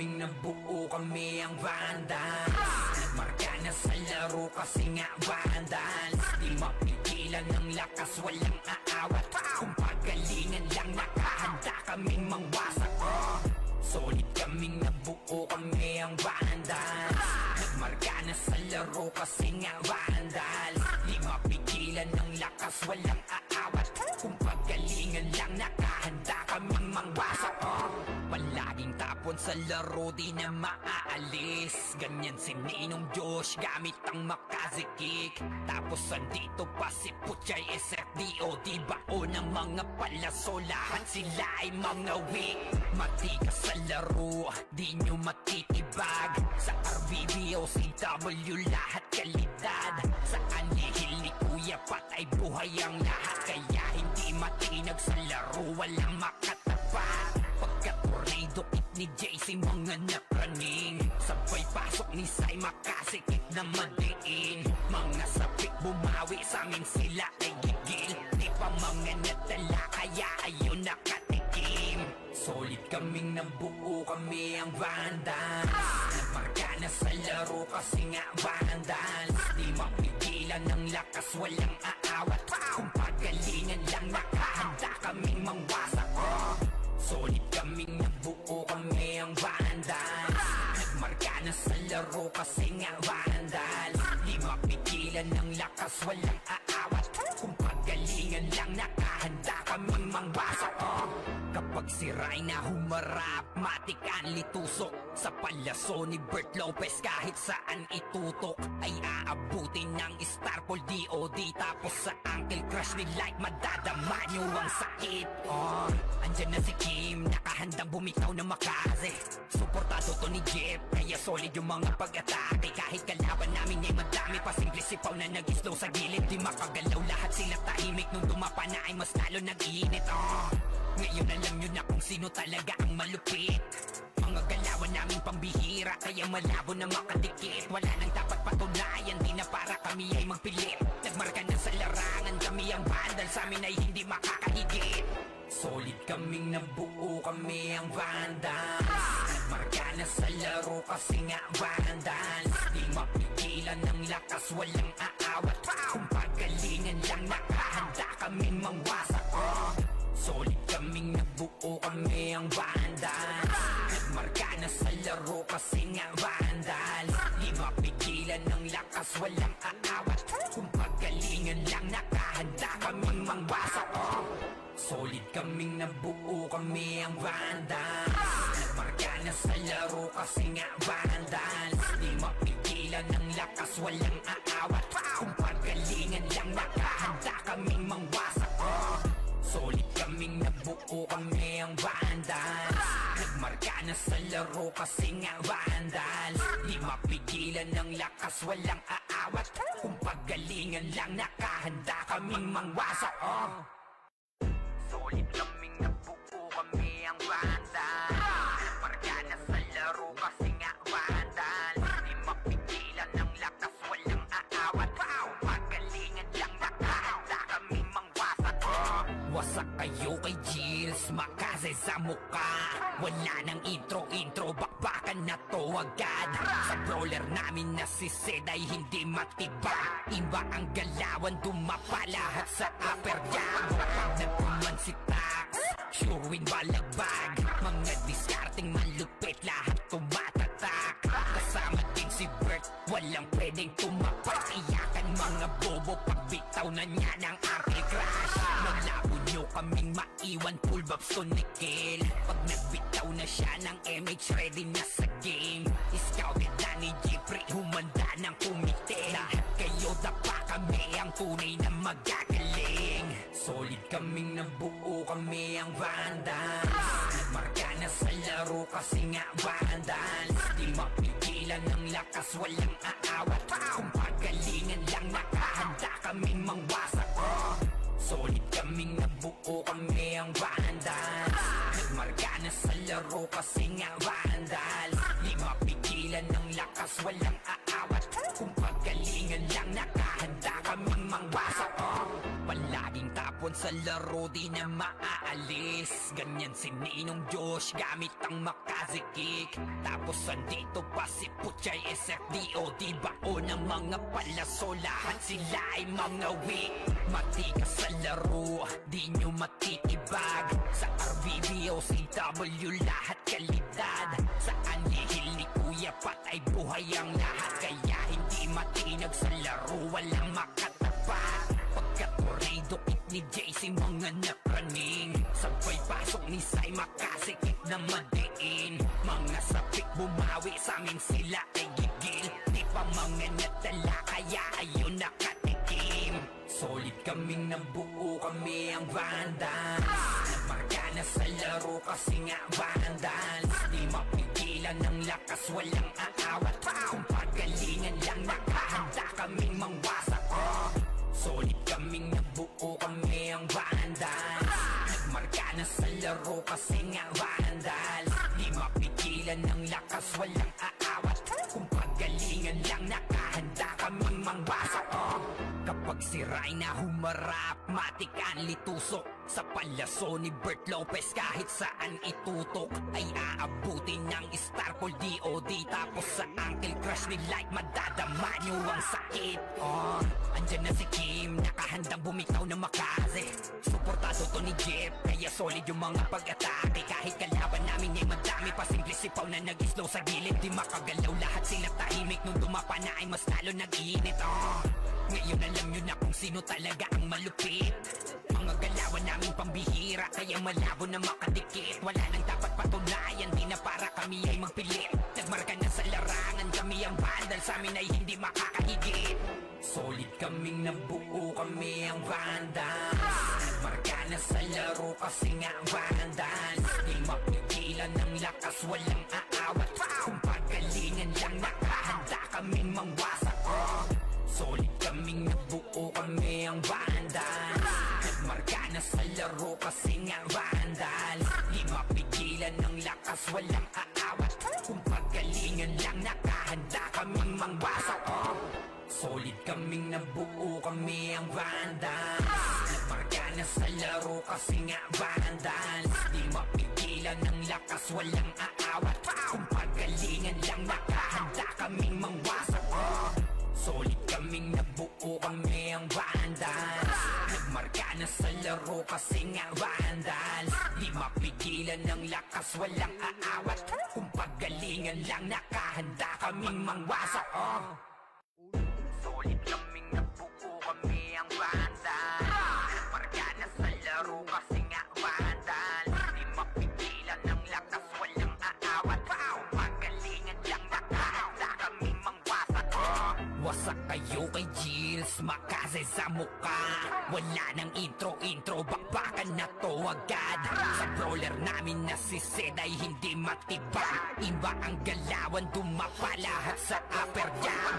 kaming nabuo, kami ang Vandals. Nagmarka na sa laro kasi nga Vandals. Di mapigilan ng lakas, walang aawat. Kung pagalingan lang, nakahanda kaming mangwasak. Solid kaming nabuo, kami ang Vandals. Nagmarka na sa laro kasi nga Vandals. Di mapigilan ng lakas, walang aawat. Kung pagalingan lang, nakahanda kaming mangwasak. Palaging tapon sa laro, di na maaalis. Ganyan si Ninong Josh, gamit ang makazikik. Tapos andito pa si Puchay SFDO, di bao ng mga palaso. Lahat sila ay mga weak. Matikas sa laro, di nyo matitibag. Sa RBBO, CW, lahat kalidad. Sa anihil ni Kuya Pat ay buhay ang lahat. Kaya hindi matinag sa laro, walang makatapat. Pagka-tornado kit ni JC, mga napraning. Sabay pasok ni Sai, makasikip na madiin. Mga sapik bumawi, sa amin sila ay gigil. Di pa mga nadala, kaya ayun nakatikim. Solid kaming nabuo, kami ang Vandals. Nagmarka na sa laro kasi nga Vandals. Di mapigilan ng lakas, walang aawat. Kung pagalingan lang, nakahanda kaming mangwasak. Solid kaming nabuo, kami ang Vandals. Nagmarka na sa laro kasi nga Vandals. Di mapigilan ng lakas, walang aawat. Kung pagalingan lang, nakahanda kaming mangwasak. Kapag si Rayna humarap, matikan litusok. Sa palaso ni Bert Lopez, kahit saan itutok ay aabutin ng Starpol DOD. Tapos sa Uncle Crush ni Light, madadama nyo ang sakit. Andyan na si Kim, nakahandang bumitaw na makaze. Suportado to ni Jeff, kaya solid yung mga pag-atake. Kahit kalaban namin ay madami pa, simple sipaw na nag-slow sa gilid. Di makagalaw, lahat sila tahimik. Nung dumapa na ay mas lalo nag-iinit. Ngayon alam nyo na kung sino talaga ang malupit. Mga galawan namin pambihira, kaya malabo na makadikit. Wala nang dapat patunayan, di na para kami ay magpilit. Nagmarka na sa larangan, kami ang Vandals. Sa amin ay hindi makakahigit. Solid kaming nabuo, kami ang Vandals. Nagmarka na sa laro kasi nga Vandals. Di mapigilan ng lakas, walang aawat. Kung pagalingan lang, nakahanda kaming mangwasak. Solid kaming nabuo, kami ang Vandals. Nagmarka na sa laro kasi nga Vandals. Di mapigilan ng lakas, walang aawat. Kung pagalingan lang, nakahanda kaming mangwasak. Solid kaming nabuo, kami ang Vandals. Nagmarka na sa laro kasi nga Vandals. Di mapigilan ng lakas, walang aawat. Kung pagalingan lang, nakahanda kaming mangwasak. Solid kaming nabuo, kami ang Vandals. Nagmarka na sa laro kasi nga Vandals. Di mapigilan ng lakas, walang aawat. Kung pagalingan lang, nakahanda kaming mangwasak. Solid kaming nabuo, kami ang Vandals. Nagmarka na sa laro kasi nga Vandals. Di mapigilan ng lakas, walang aawat. Kung pagalingan lang, nakahanda kaming mangwasak. Wasak kayo kay Jills, makaze sa muka. Wala nang intro, bakbakan na to agad. Sa brawler namin na si Zed ay hindi matiba. Iba ang galawan, dumapa lahat sa upper jam. Pag nagpuman si Tax, sure win balagbag. Mga discarding malupit, lahat tumatatak. Kasama din si Bert, walang pwedeng tumapak. Iyakan mga bobo, pagbitaw na niya ng Uncle Crush. Malabo nyo kaming maiwan, full babs to Nickel. Pag nagbitaw na siya ng MH, ready na sa game. Scouted na ni Jeffrey, humanda ng kumite. Lahat kayo dapa, kami ang tunay na magagaling. Solid kaming nabuo, kami ang Vandals. Nagmarka na sa laro kasi nga Vandals. Di mapigilan ng lakas, walang aawat. Kung pagalingan lang, nakahanda kaming mangwasak. Solid kaming nabuo, kami ang Vandals. Nagmarka na sa laro kasi nga Vandals. Di mapigilan ng lakas, walang aawat. Kung pagalingan lang, nakahanda kaming mangwasak. Palaging tapon tapon sa laro di na maaalis. Ganyan si Ninong Josh gamit ang makazikik. Tapos andito pa si Puchay SFDO, di bao ng mga palaso, lahat sila ay mga weak. Matikas sa laro, di nyo matitibag. Sa RVBO, CW, lahat kalidad. Sa anihil ni Kuya Pat ay buhay ang lahat. Kaya hindi matinag sa laro, walang makatapat. Pagka-tornado kick ni JC, mga napraning. Sabay pasok ni Sai, makasikip na madiin. Mga sapik bumawi, sa amin sila ay gigil. Di pa mga natala, kaya ayun nakatikim. Solid kaming nabuo, kami ang Vandals. Nagmarka na sa laro kasi nga Vandals. Di mapigilan ng lakas, walang aawat. Kung pagalingan lang, nakahanda kaming mangwasak. Solid kaming nabuo, kami ang Vandals. Nagmarka na sa laro kasi nga Vandals. Di mapigilan ng lakas, walang aawat. Kung pagalingan lang, nakahanda kaming mangwasak. Kapag si Rayna humarap, matik ang litusok. Sa palaso ni Bert Lopez, kahit saan itutok ay aabutin ng Star Call DOD. Tapos sa Uncle Crush ni Light, madadama nyo ang sakit. Andyan na si Kim, nakahandang bumitaw na makaze. Suportado to ni Jeff, kaya solid yung mga pag-atake. Kahit kalaban namin ay madami pa, simple sipaw na nag-slow sa gilid. Di makagalaw, lahat sila tahimik. Nung dumapa na ay mas lalo nag-iinit. Ngayon alam nyo na kung sino talaga ang malupit. Mga galawan namin pambihira, kaya malabo na makadikit. Wala nang dapat patunayan, di na para kami ay magpilit. Nagmarka na sa larangan, kami ang Vandals, sa amin ay hindi makakahigit. Solid kaming nabuo, kami ang Vandals. Nagmarka na sa laro kasi nga Vandals. Di mapigilan ng lakas, walang aawat. Kung pagalingan lang, nakahanda kaming mangwasak. Solid kaming nabuo, kami ang Vandals. Nagmarka na sa laro kasi nga Vandals. Di mapigilan ng lakas, walang aawat. Kung pagalingan lang, nakahanda kaming mangwasak. Solid kaming nabuo, kami ang Vandals. Nagmarka na sa laro kasi nga Vandals. Di mapigilan ng lakas, walang aawat. Kung pagalingan lang, nakahanda kaming mangwasak. Solid kaming nabuo, kami ang Vandals. Nagmarka na sa laro kasi nga Vandals. Di mapigilan ng lakas, walang aawat. Kung pagalingan lang, nakahanda kaming mangwasak. Solid kaming nabuo, kami ang Vandals. Nagmarka na sa laro kasi nga Vandals. Di mapigilan ng lakas, walang aawat. Kung pagalingan lang, nakahanda kaming mangwasak. Wasak kayo kay Gilles, makaze sa muka. Wala nang intro, bakbakan na to agad. Sa brawler namin na si Zed ay hindi matibag. Iba ang galawan, dumapa lahat sa upper jab.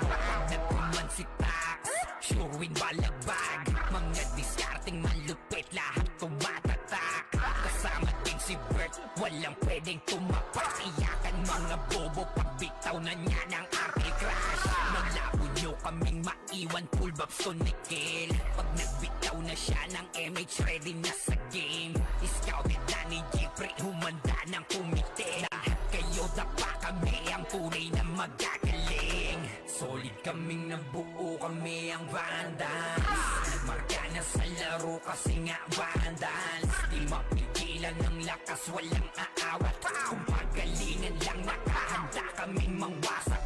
Nagkuman si Tax, sure win balagbag. Mga diskarting malupit, lahat tumatatak. Kasama din si Bert, walang pwedeng tumapak. Iyakan mga bobo, pagbitaw na niya ng Uncle Crush. Malabo nyo kaming maiwan, full babs to Nickel. Pag nagbitaw na siya ng MH, ready na sa game. Scouted na ni Jeffrey, humanda ng kumite. Lahat kayo dapa, kami ang tunay na magagaling. Solid kaming nabuo, kami ang Vandals. Nagmarka na sa laro kasi nga Vandals. Di mapigilan ng lakas, walang aawat. Kung pagalingan lang, nakahanda kaming mangwasak.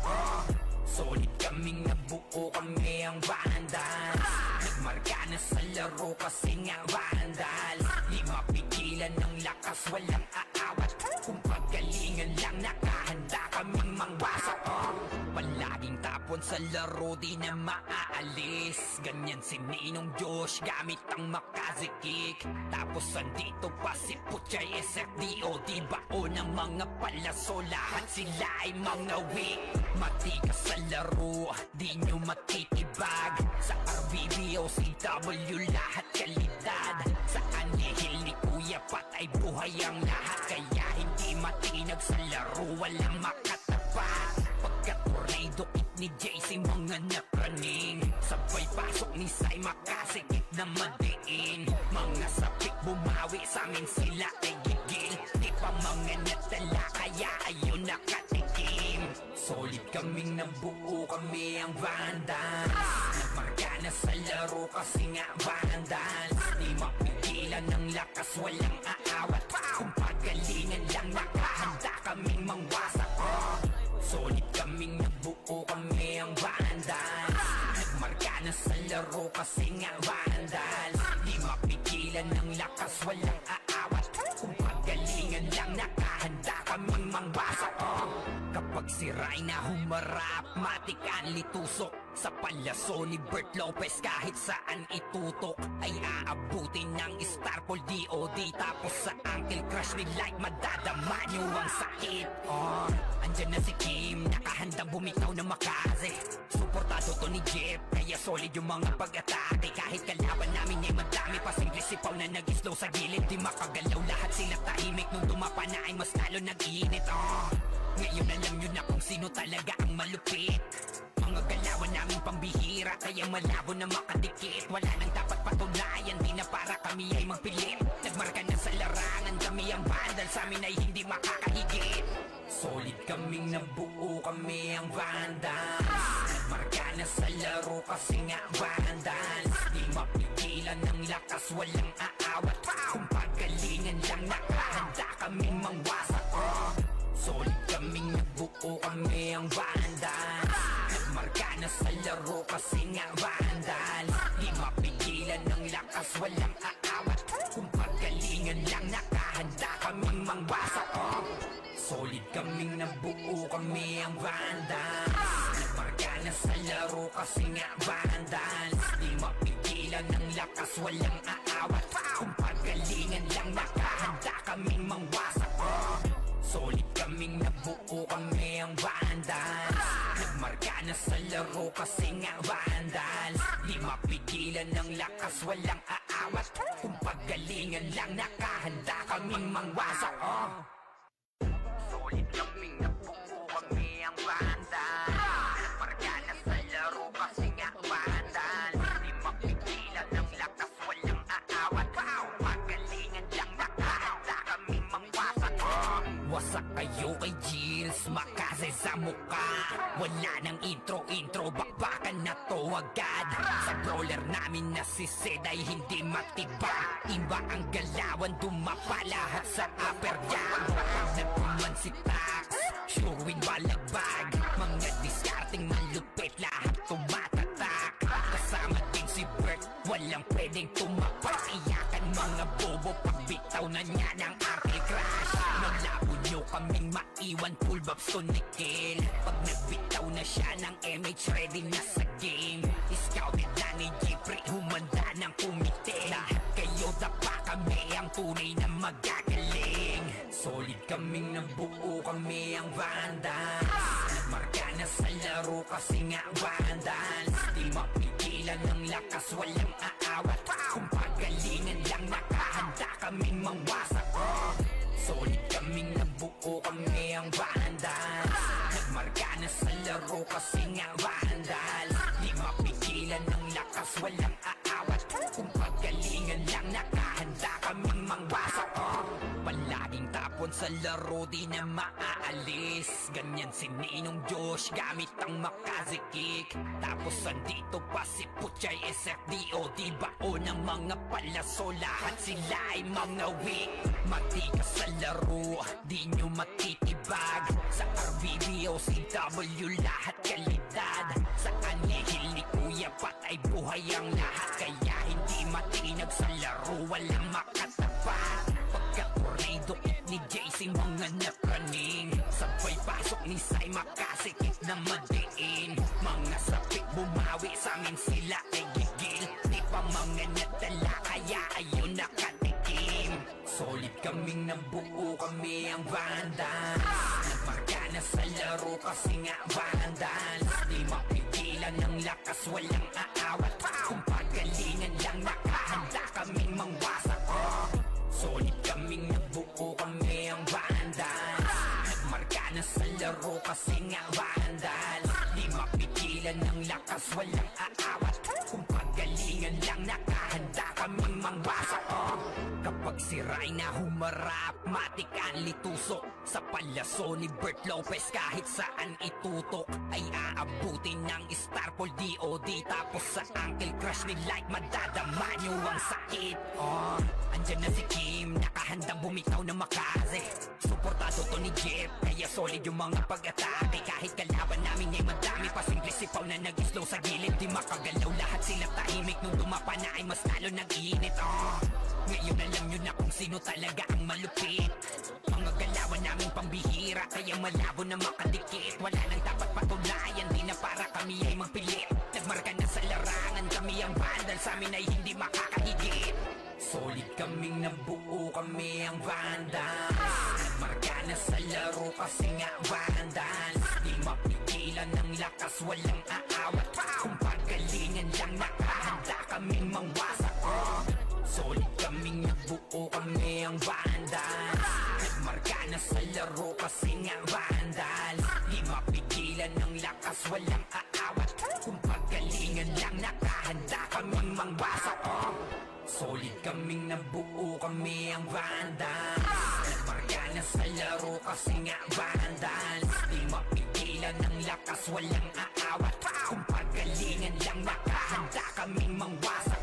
Solid kaming nabuo, kami ang Vandals. Nagmarka na sa laro kasi nga Vandals. Di mapigilan ng lakas, walang aawat. Kung pagalingan lang, nakahanda kaming mangwasak. Palaging tapon sa laro, di na maaalis. Ganyan si Ninong Josh gamit ang makazikik. Tapos andito pa si Puchay SFDO, di bao ng mga palaso, lahat sila ay mga weak. Matikas sa laro, di nyo matitibag. Sa RVBO, CW, lahat kalidad. Sa anihil ni Kuya Pat ay buhay ang lahat. Kaya hindi matinag sa laro, walang makatapat. Pagka-tornado ni JC mga napraning. Sabay pasok ni Sai makasikip na madiin. Mga sapik bumawi sa amin sila ay gigil. Di pa mga natala kaya ayun nakatikim. Solid kaming nabuo kami ang Vandals. Nagmarka na sa laro kasi nga Vandals. Di mapigilan ng lakas walang aawat. Kung pagalingan lang nakahanda kaming mangwasak. Solid kaming nabuo kami ang Vandals. Nagmarka na sa laro kasi nga Vandals. Di mapigilan ng lakas walang aawat. Kung pagalingan lang nakahanda kaming mangwasak. Kapag si Rayna humarap, matik ang litusok. Sa palaso ni Bert Lopez kahit saan itutok ay aabutin ng Starpol DOD. Tapos sa Uncle Crush ni Light madadama nyo ang sakit. Andyan na si Kim, nakahandang bumitaw na makaze. Suportado to ni Jeff, kaya solid yung mga pag-atake. Kahit kalaban namin ay madami pa sing sipaw na nag-slow sa gilid. Di makagalaw lahat sila tahimik nung dumapa na ay mas lalo nag-iinit. Ngayon alam nyo na kung sino talaga ang malupit. Mga galawan namin pambihira kaya malabo na makadikit. Wala nang dapat patunayan, di na para kami ay magpilit. Nagmarka na sa larangan, kami ang Vandal, sa amin ay hindi makakahigit. Solid kaming nabuo, kami ang Vandals. Nagmarka na sa laro kasi nga Vandals. Di mapigilan ng lakas, walang aawat. Kung pagalingan lang nakahanda kaming mangwasak. Solid kaming nabuo, kami ang Vandals. Nagmarka na sa laro kasi nga Vandals. Di mapigilan ng lakas, walang aawat. Kung pagalingan lang nakahanda kaming mangwasak. Solid kaming nabuo, kami ang Vandals. Nagmarka na sa laro kasi nga Vandals. Di mapigilan ng lakas, walang aawat. Kung pagalingan lang nakahanda kaming mangwasak. Solid kaming nabuo, kami ang Vandals. Nagmarka na sa laro kasi nga Vandals. Di mapigilan ng lakas, walang aawat. Kung pagalingan lang nakahanda kaming mangwasak. Solid kaming nabuo, kami ang Vandals. Nagmarka na sa laro kasi nga Vandals. Di mapigilan ng lakas, walang aawat. Kung pagalingan lang nakahanda kaming mangwasak. Wasak kayo kay Gilles, makase sa muka. Wala nang intro, bakbakan na to agad. Sa brawler namin na si Zed ay hindi matiba. Iba ang galawan, dumapa lahat sa upper jam. Nagpuman si Tax, sure win balagbag. Mga discarding malupit, lahat tumatatak. Kasama din si Bert, walang pwedeng tumapak. Iyakan mga bobo, pagbitaw na niya ng Uncle Crush. Malabo nyo kaming maiwan, full babs to Nickel. Pag nagbitaw na siya ng MH, ready na sa game. Scouted na ni Jeffrey, humanda ng kumite. Lahat kayo dapa, kami ang tunay na magagaling. Solid kaming nabuo, kami ang Vandals. Nagmarka na sa laro kasi nga Vandals. Di mapigilan ng lakas, walang aawat. Kung pagalingan lang nakahanda kaming mangwasak. Solid kaming nabuo, kami ang Vandals. Nagmarka na sa laro kasi nga Vandals. Di mapigilan ng lakas, walang aawat. Kung pagalingan lang nakahanda kaming mangwasak. Palaging tapon sa laro, di na maaalis. Ganyan si Ninong Josh, gamit ang makaze kick. Tapos andito pa si Puchay SFDO. Di bao ng mga palaso, lahat sila ay mga weak. Matigas sa laro, di nyo matitibag. Sa RBBO, CW, lahat kalidad. Sa anihil ni Kuya Pat ay buhay ang lahat. Kaya hindi matinag sa laro, walang makatapat. Pagka-tornado ni JC, mga napraning. Sabay pasok ni Sai, makasikip na madiin. Mga sapik bumawi, sa amin sila ay gigil. Di pa mga natala, kaya ayun nakatikim. Solid kaming nabuo, kami ang Vandals. Nagmarka na sa laro kasi nga Vandals. Di mapigilan ng lakas, walang aawat. Kung pagalingan lang nakahanda kaming mangwasak. Solid kaming nabuo, kami ang Vandals. Nagmarka na sa laro laro kasi nga vandal. Di mapigilan ng lakas, walang aawat. Kung pagalingan lang, nakahanda kaming mangwasak. Kapag si Rhina humarap, matik ang litusok. Sa palaso ni Bert Lopez, kahit saan itutok ay aabutin ng Starpol DOD. Tapos sa Uncle Crush ni Light, madadama nyo ang sakit. Andyan na si Kim, nakahandang bumitaw na makaze. Suportado to ni Jeff, kaya solid yung mga pag-atake. Kahit kalaban namin ay madami, pasimple sipaw na nag-slow sa gilid. Di makagalaw, lahat sila tahimik. Nung dumapa na ay mas lalo nag-iinit. Ngayon alam nyo na kung sino talaga ang malupit. Mga galawan naming pambihira, kaya malabo na makadikit. Wala nang dapat patunayan, di na para kami ay magpilit. Nagmarka na sa larangan, kami ang vandal, sa amin ay hindi makakahigit. Solid kaming nabuo, kami ang vandals. Nagmarka na sa laro kasi nga vandals. Di mapigilan ng lakas, walang aawat. Kung pagalingan lang, nakahanda kaming mangwasak. Solid kaming nabuo, kami ang vandals. Nagmarka na sa laro kasi nga vandals. Di mapigilan ng lakas, walang aawat. Kung pagalingan lang, nakahanda kaming mangwasak. Solid kaming nabuo, kami ang vandals. Nagmarka na sa laro kasi nga vandals. Di mapigilan ng lakas, walang aawat. Kung pagalingan lang, nakahanda kaming mangwasak.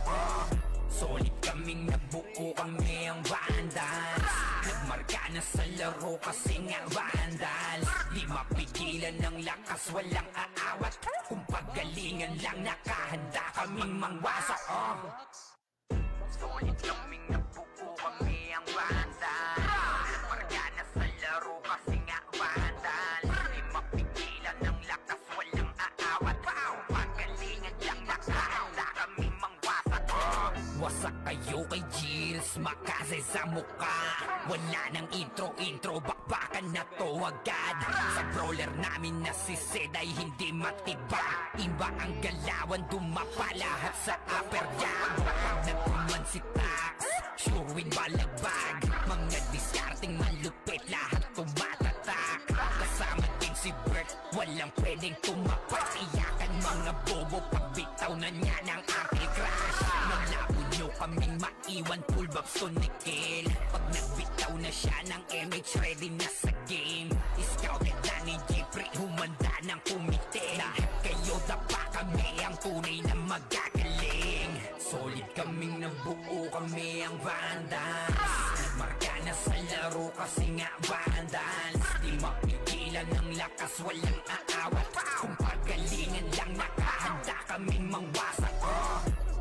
Solid kaming nabuo, kami ang vandals. Nagmarka na sa laro kasi nga vandals. Di mapigilan ng lakas, walang aawat. Kung pagalingan lang, nakahanda kaming mangwasak. Solid kaming nabuo, kami ang vandals. Nagmarka na sa laro kasi nga vandals. Di mapigilan ng lakas, walang aawat. Kung pagalingan lang, nakahanda kaming mangwasak. Wasak kayo kay Gilles, makase sa mukha. Wala nang intro, bakbakan na to agad. Sa brawler namin na si Zed ay hindi matibag. Iba ang galawan, dumapa lahat sa upper jam. Nagkuman si Tax, sure win balagbag. Mga discarding malupit, lahat tumatatak. Kasama din si Bert, walang pwedeng tumapat. Iyakan mga bobo, pagbitaw na niya ng Uncle Crush. Malabo nyo kaming maiwan, full babs to Nickel. Pag nagbitaw na siya ng MH, ready na sa game. Scouted na ni Jeffrey, humanda ng kumite. Lahat kayo dapa, kami ang tunay na magagaling. Solid kaming nabuo, kami ang vandals. Nagmarka na sa laro kasi nga vandals. Di mapigilan ng lakas, walang aawat. Kung pagalingan lang, nakahanda kaming mangwasak.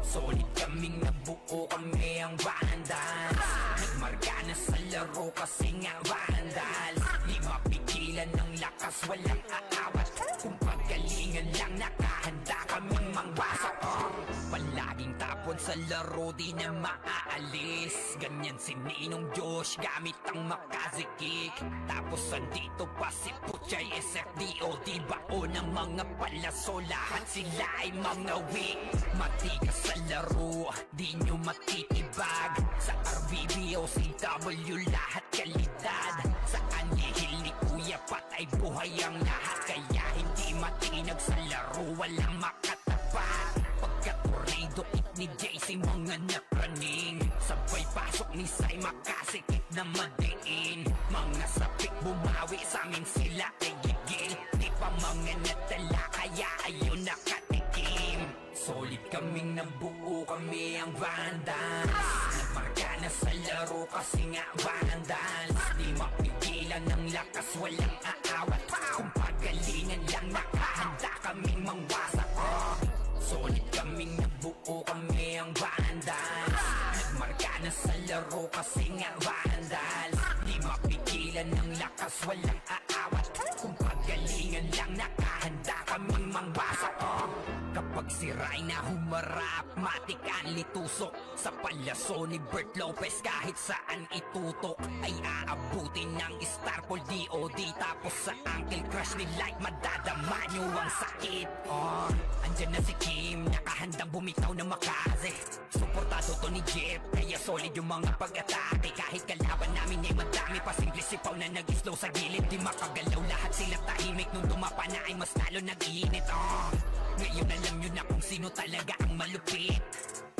Solid kaming nabuo, kami ang vandals. Nagmarka na sa laro kasi nga vandals. Di mapigilan ng lakas, walang aawat. Kung pagalingan lang, nakahanda kaming mangwasak. Palaging tapon sa laro, di na maaalis. Ganyan si Ninong Josh, gamit ang Makaze kick. Tapos andito pa si Puchay, SFDOD. Bao ng mga palaso, lahat sila ay mga weak. Matigas sa laro, di nyo matitibag. Sa RBB o CW, lahat kalidad. Sa anihil ni Kuya patay buhay ang lahat. Kaya hindi matinag sa laro, walang makatapat. Pagka-tornado hit ni JC, mga napraning. Sabay pasok ni Sai, makasikip na madiin. Mga sapik bumawi, sa amin sila ay gigil. Di pa mga natala, kaya ayun nakatikim. Solid kaming nabuo, kami ang vandals. Nagmarka na sa laro kasi nga vandals. Di mapigilan ng lakas, walang aawat. Kung pagalingan lang, nakahanda kaming mangwasak. Solid kaming nabuo, kami ang vandals. Nagmarka na sa laro kasi nga vandals. Di mapigilan ng lakas, walang aawat. Kung pagalingan lang, nakahanda kaming mangwasak. Kapag sira'y na humarap, matik ang litusok. Sa palyaso ni Bert Lopez kahit saan itutok ay aabutin ng Starpol DOD. Tapos sa Uncle Crush ni Light madadama nyo ang sakit. Andyan na si Kim, nakahandang bumitaw na makaze. Suportado to ni Jeff, kaya solid yung mga pag-atake. Kahit kalaban namin ay madami pa, simple sipaw na nag-slow sa gilid. Di makagalaw, lahat sila tahimik. Nung dumapa na ay mas lalo nag-iinit. Ngayon alam nyo na kung sino talaga ang malupit.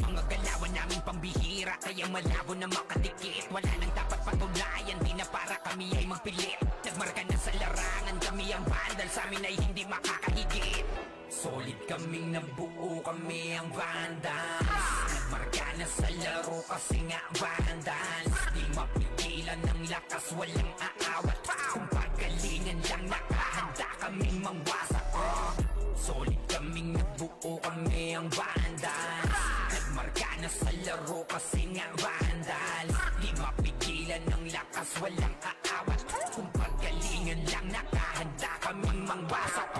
Mga galawan namin pambihira, kaya malabo na makadikit. Wala nang dapat patunayan, di na para kami ay magpilit. Nagmarka na sa larangan, kami ang vandal, sa amin ay hindi makakahigit. Solid kaming nabuo, kami ang vandals. Nagmarka na sa laro kasi nga vandals. Di mapigilan ng lakas, walang aawat. Kung pagalingan lang, nakahanda kaming mangwasak. Solid kaming nabuo, kami ang vandals. Nagmarka na sa laro kasi nga vandals. Di mapigilan ng lakas, walang aawat. Kung pagalingan lang, nakahanda kaming mangwasak.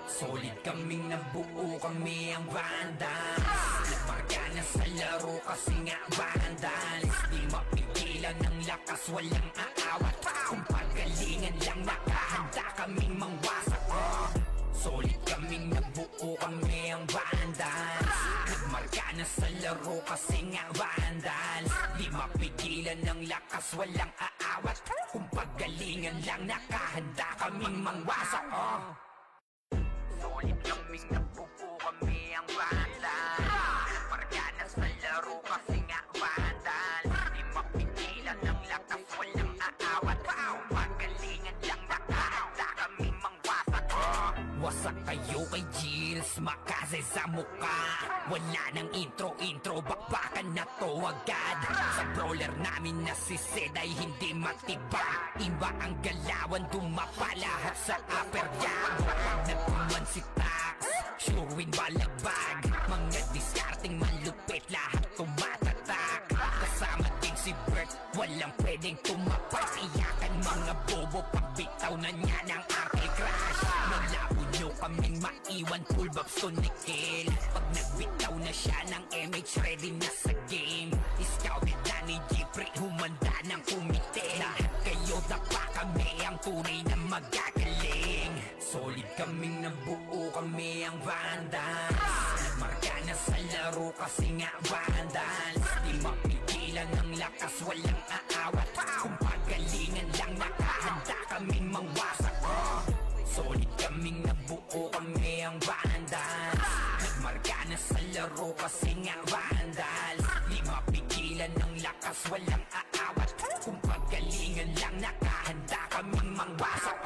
Solid kaming nabuo, kami ang vandals. Nagmarka na sa laro kasi nga vandals. Di mapigilan ng lakas, walang aawat. Kung pagalingan lang, nakahanda kaming mangwasak. Solid kaming nabuo, kami ang vandals. Nagmarka na sa laro kasi nga vandals. Di mapigilan ng lakas, walang aawat. Kung pagalingan lang, nakahanda kaming mangwasak. Solid kaming nabuo, kami ang vandals. Nagmarka na sa laro kasi nga vandals. Di mapigilan ng lakas, walang aawat. Kung pagalingan lang, nakahanda kaming mangwasak. Wasak kayo kay Gilles, makaze sa muka. Wala nang intro, bakbakan na to agad. Sa brawler namin na si Zed ay hindi matibag. Iba ang galawan, dumapa lahat sa upper jab. Pag nagpuman si Tax, sure win balagbag. Mga discarding malupit, lahat tumatatak. Kasama din si Bert, walang pwedeng tumapak. Iyakan mga bobo, pagbitaw na niya ng Uncle Crush. Malabo nyo kaming maiwan, full babs to Nickel. Pag nagbitaw na siya ng MH, ready na sa game. Scouted na ni Jeffrey, humanda ng kumite. Lahat kayo dapa, kami ang tunay na magagaling. Solid kaming nabuo, kami ang vandals. Nagmarka na sa laro kasi nga vandals. Di mapigilan ng lakas, walang aawat. Kung pagalingan lang, nakahanda kaming mangwasak. Solid kaming nabuo, kami ang vandals. Nagmarka na sa laro kasi nga vandals. Di mapigilan ng lakas, walang aawat. Kung pagalingan lang, nakahanda kaming mangwasak.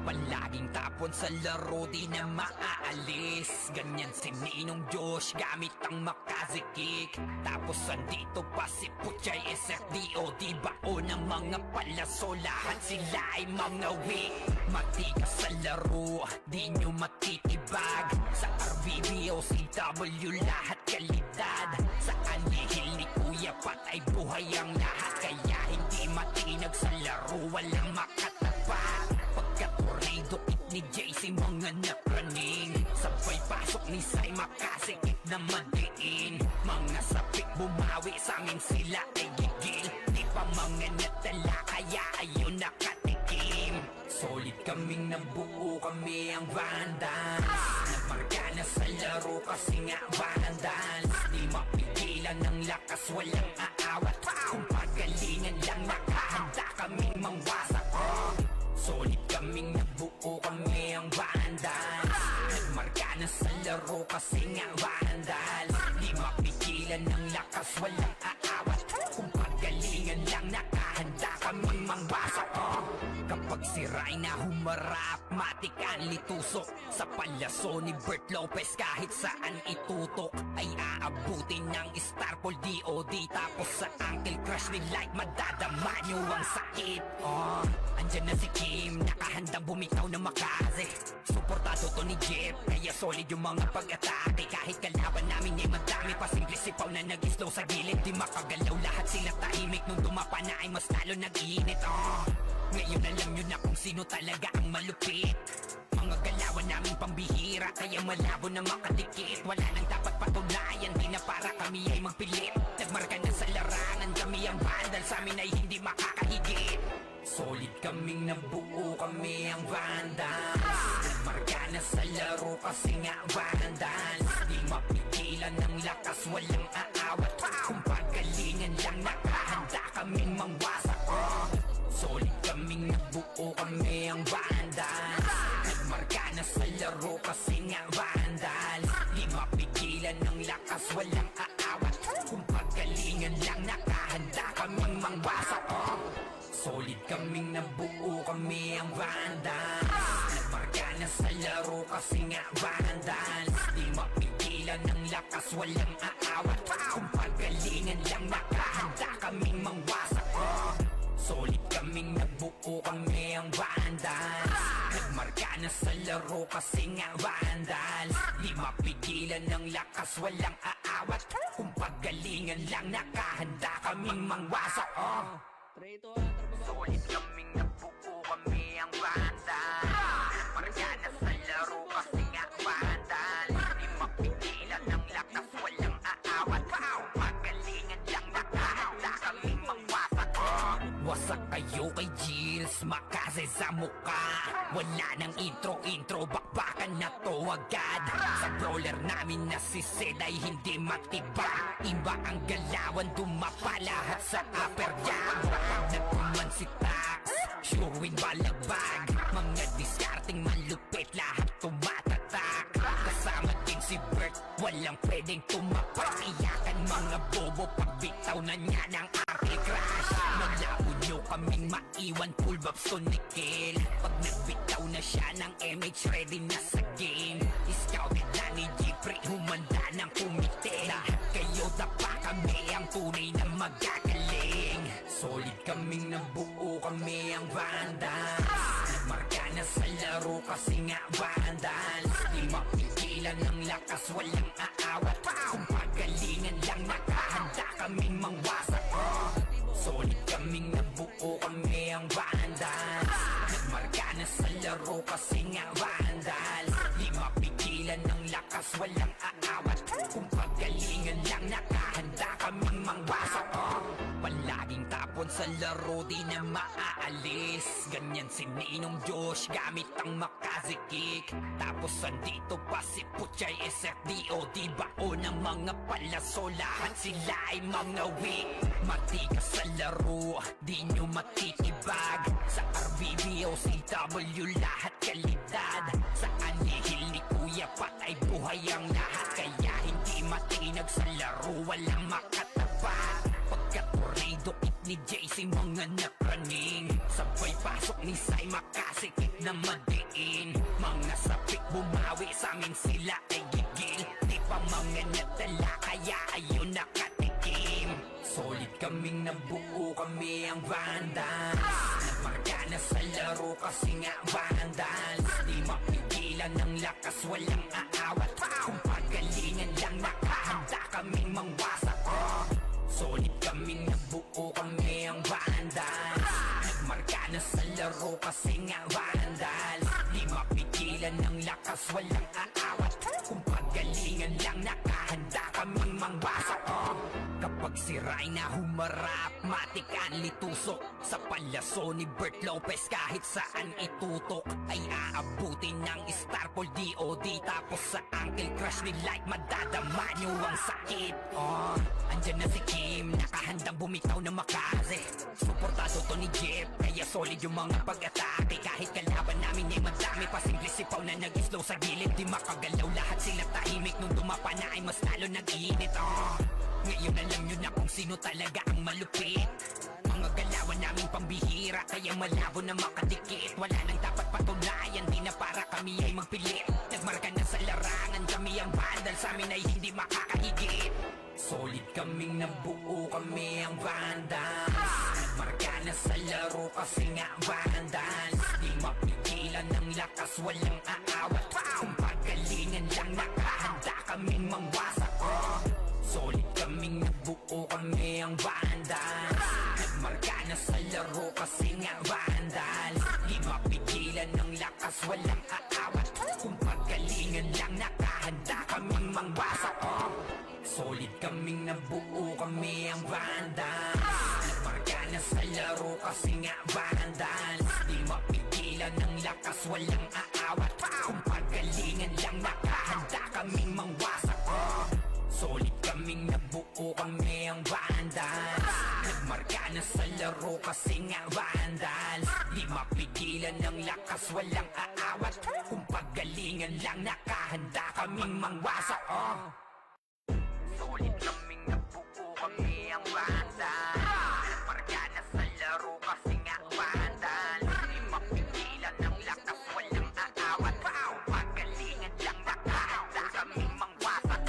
Palaging tapon sa laro, di na maaalis. Ganyan si Ninong Josh, gamit ang makaze kick. Tapos andito pa si Puchay SFDOD, bao ng mga palaso, lahat sila ay mga weak. Matigas sa laro, di nyo matitibag. Sa RBB o CW, lahat kalidad. Sa anihil ni Kuya Pat ay buhay ang lahat. Kaya hindi matinag sa laro, walang makatapat. Pagka-tornado kick ni JC, mga napraning. Sabay pasok ni Sai, makasikip na madiin. Mga sapik bumawi, sa amin sila ay gigil. Di pa mga natala, kaya ayun nakatikim. Solid kaming nabuo, kami ang vandals. Nagmarka na sa laro kasi nga vandals. Di mapigilan ng lakas, walang aawat. Kung pagalingan lang, nakahanda kaming mangwasak. Solid kaming nabuo, kami ang vandals. Nagmarka na sa laro kasi nga vandals. Di mapigilan ng lakas, walang aawat. Kung pagalingan lang, nakahanda kaming mangwasak. Kapag sira'y na humarap, matik ang litusok. Sa palyaso ni Bert Lopez kahit saan itutok ay aabutin ng Starpol DOD. Tapos sa Uncle Crush ni Light madadama nyo ang sakit. Andyan na si Kim, nakahandang bumitaw na makaze. Suportado to ni Jeff, kaya solid yung mga pag-atake. Kahit kalaban namin ay madami pa, simple sipaw na nag-slow sa gilid. Di makagalaw, lahat sila tahimik. Nung dumapa na ay mas lalo nag-iinit. Ngayon alam nyo na kung sino talaga ang malupit. Mga galawan namin pambihira, kaya malabo na makadikit. Wala nang dapat patunayan, di na para kami ay magpilit. Nagmarka na sa larangan, kami ang bandal, sa amin ay hindi makakahigit. Solid kaming nabuo, kami ang Vandals. Nagmarka na sa laro kasi nga Vandals. Di mapigilan ng lakas, walang aawat. Kung pagalingan lang, nakahanda kaming mangwasak. Solid kaming nabuo, kami ang Vandals. Nagmarka na sa laro kasi nga Vandals. Di mapigilan ng lakas, walang aawat. Kung pagalingan lang, nakahanda kaming mangwasak. Solid kaming nabuo, kami ang Vandals. Nagmarka na sa laro kasi nga Vandals. Di mapigilan ng lakas, walang aawat. Kung pagalingan lang, nakahanda kaming mangwasak. Solid kaming nabuo, kami ang Vandals. Nagmarka na sa laro kasi nga Vandals. Di mapigilan ng lakas, walang aawat. Kung pagalingan lang, nakahanda kaming mangwasak. Solid kaming nabuo, kami ang Vandals. Nagmarka na sa laro kasi nga Vandals. Di mapigilan ng lakas, walang aawat. Kung pagalingan lang, nakahanda kaming mangwasak. Wasak kayo kay Gilles, makase sa muka. Wala nang intro, bakbakan na to agad. Sa brawler namin na si Zed ay hindi matiba. Iba ang galawan, dumapa lahat sa upper jam. Nagkuman si Tax, showing balagbag. Mga diskarting malupit, lahat tumatatak. Kasama din si Bert, walang pwedeng tumapak. Iyakan mga bobo, pagbitaw na niya ng anti-crash. Malabo nyo kaming maiwan, full vibes to Nickel. Pag nagbitaw na siya ng MH, ready na sa game. Scouted na ni Jeffrey, humanda ng kumite. Lahat kayo dapa, kami ang tunay na magagaling. Solid kaming nabuo, kami ang Vandals. Nagmarka na sa laro kasi nga Vandals. Di mapigilan ng lakas, walang aawat. Kung pagalingan lang, nakahanda kaming mangwasak. Solid kaming nabuo, kami ang Vandals. Nagmarka na sa laro kasi nga Vandals. Di mapigilan ng lakas, walang aawat. Kung pagalingan lang, nakahanda kaming mangwasak. Palaging tapon sa laro, di na maaalis. Ganyan si Ninong Josh, gamit ang makazikik. Tapos andito pa si Puchay SFDO. Di bao ng mga palaso, lahat sila ay mga weak. Matikas sa laro, di nyo matitibag. Sa RBB o CW, lahat kalidad. Sa anihil ni Kuya Pat ay buhay ang lahat. Kaya hindi matinag sa laro, walang makatapat. Pagka-tornado kit ni JC, mga napraning. Sabay pasok ni Sai, makasikip na madiin. Mga sapik bumawi, sa amin sila ay gigil. Di pa mga nadala, kaya ayun nakatikim. Solid kaming nabuo, kami ang Vandals. Nagmarka na sa laro kasi nga Vandals. Di mapigilan ng lakas, walang aawat. Kung pagalingan lang, nakahanda kaming mangwasak. Solid kaming nabuo, kami ang Vandals. Nagmarka na sa laro kasi nga Vandals. Di mapigilan ng lakas, walang aawat. Kung pagalingan lang, nakahanda kaming mangwasak. Kapag si Rai na humarap, matik ang litusok. Sa palaso ni Bert Lopez, kahit saan itutok ay aabutin ng Starpol DOD. Tapos sa Uncle Crush ni Light, madadama nyo ang sakit. Andyan na si Kim, nakahandang bumitaw na makaze. Suportado to ni Jeff, kaya solid yung mga pag-atake. Kahit kalaban namin ay madami, pasimple sipaw na nag-slow sa gilid. Di makagalaw, lahat sila tahimik. Nung dumapa na ay mas lalo nag-iinit. Ngayon alam nyo na kung sino talaga ang malupit. Mga galawan naming pambihira, kaya malabo na makadikit. Wala nang dapat patunayan, di na para kami ay magpilit. Nagmarka na sa larangan, kami ang Vandals, sa amin ay hindi makakahigit. Solid kaming nabuo, kami ang Vandals. Nagmarka na sa laro kasi nga Vandals. Di mapigilan ng lakas, walang aawat. Kung pagalingan lang, nakahanda kaming mangwasak. Solid kaming nabuo, kami ang Vandals. Nagmarka na sa laro kasi nga Vandals. Di mapigilan ng lakas, walang aawat. Kung pagalingan lang, kasi nga vandals. Di mapigilan ng lakas, walang aawat. Kung pagalingan lang, nakahanda kaming mangwasak. Solid kaming nabuo, kami ang vandals. Nagmarka na sa laro kasi nga vandals. Di mapigilan ng lakas, walang aawat. Kung pagalingan lang, nakahanda kaming mangwasak. Solid kaming nabuo, kami ang vandals. Nagmarka na sa laro kasi nga vandals. Di mapigilan ng lakas, walang aawat. Kung pagalingan lang, nakahanda kaming mangwasak.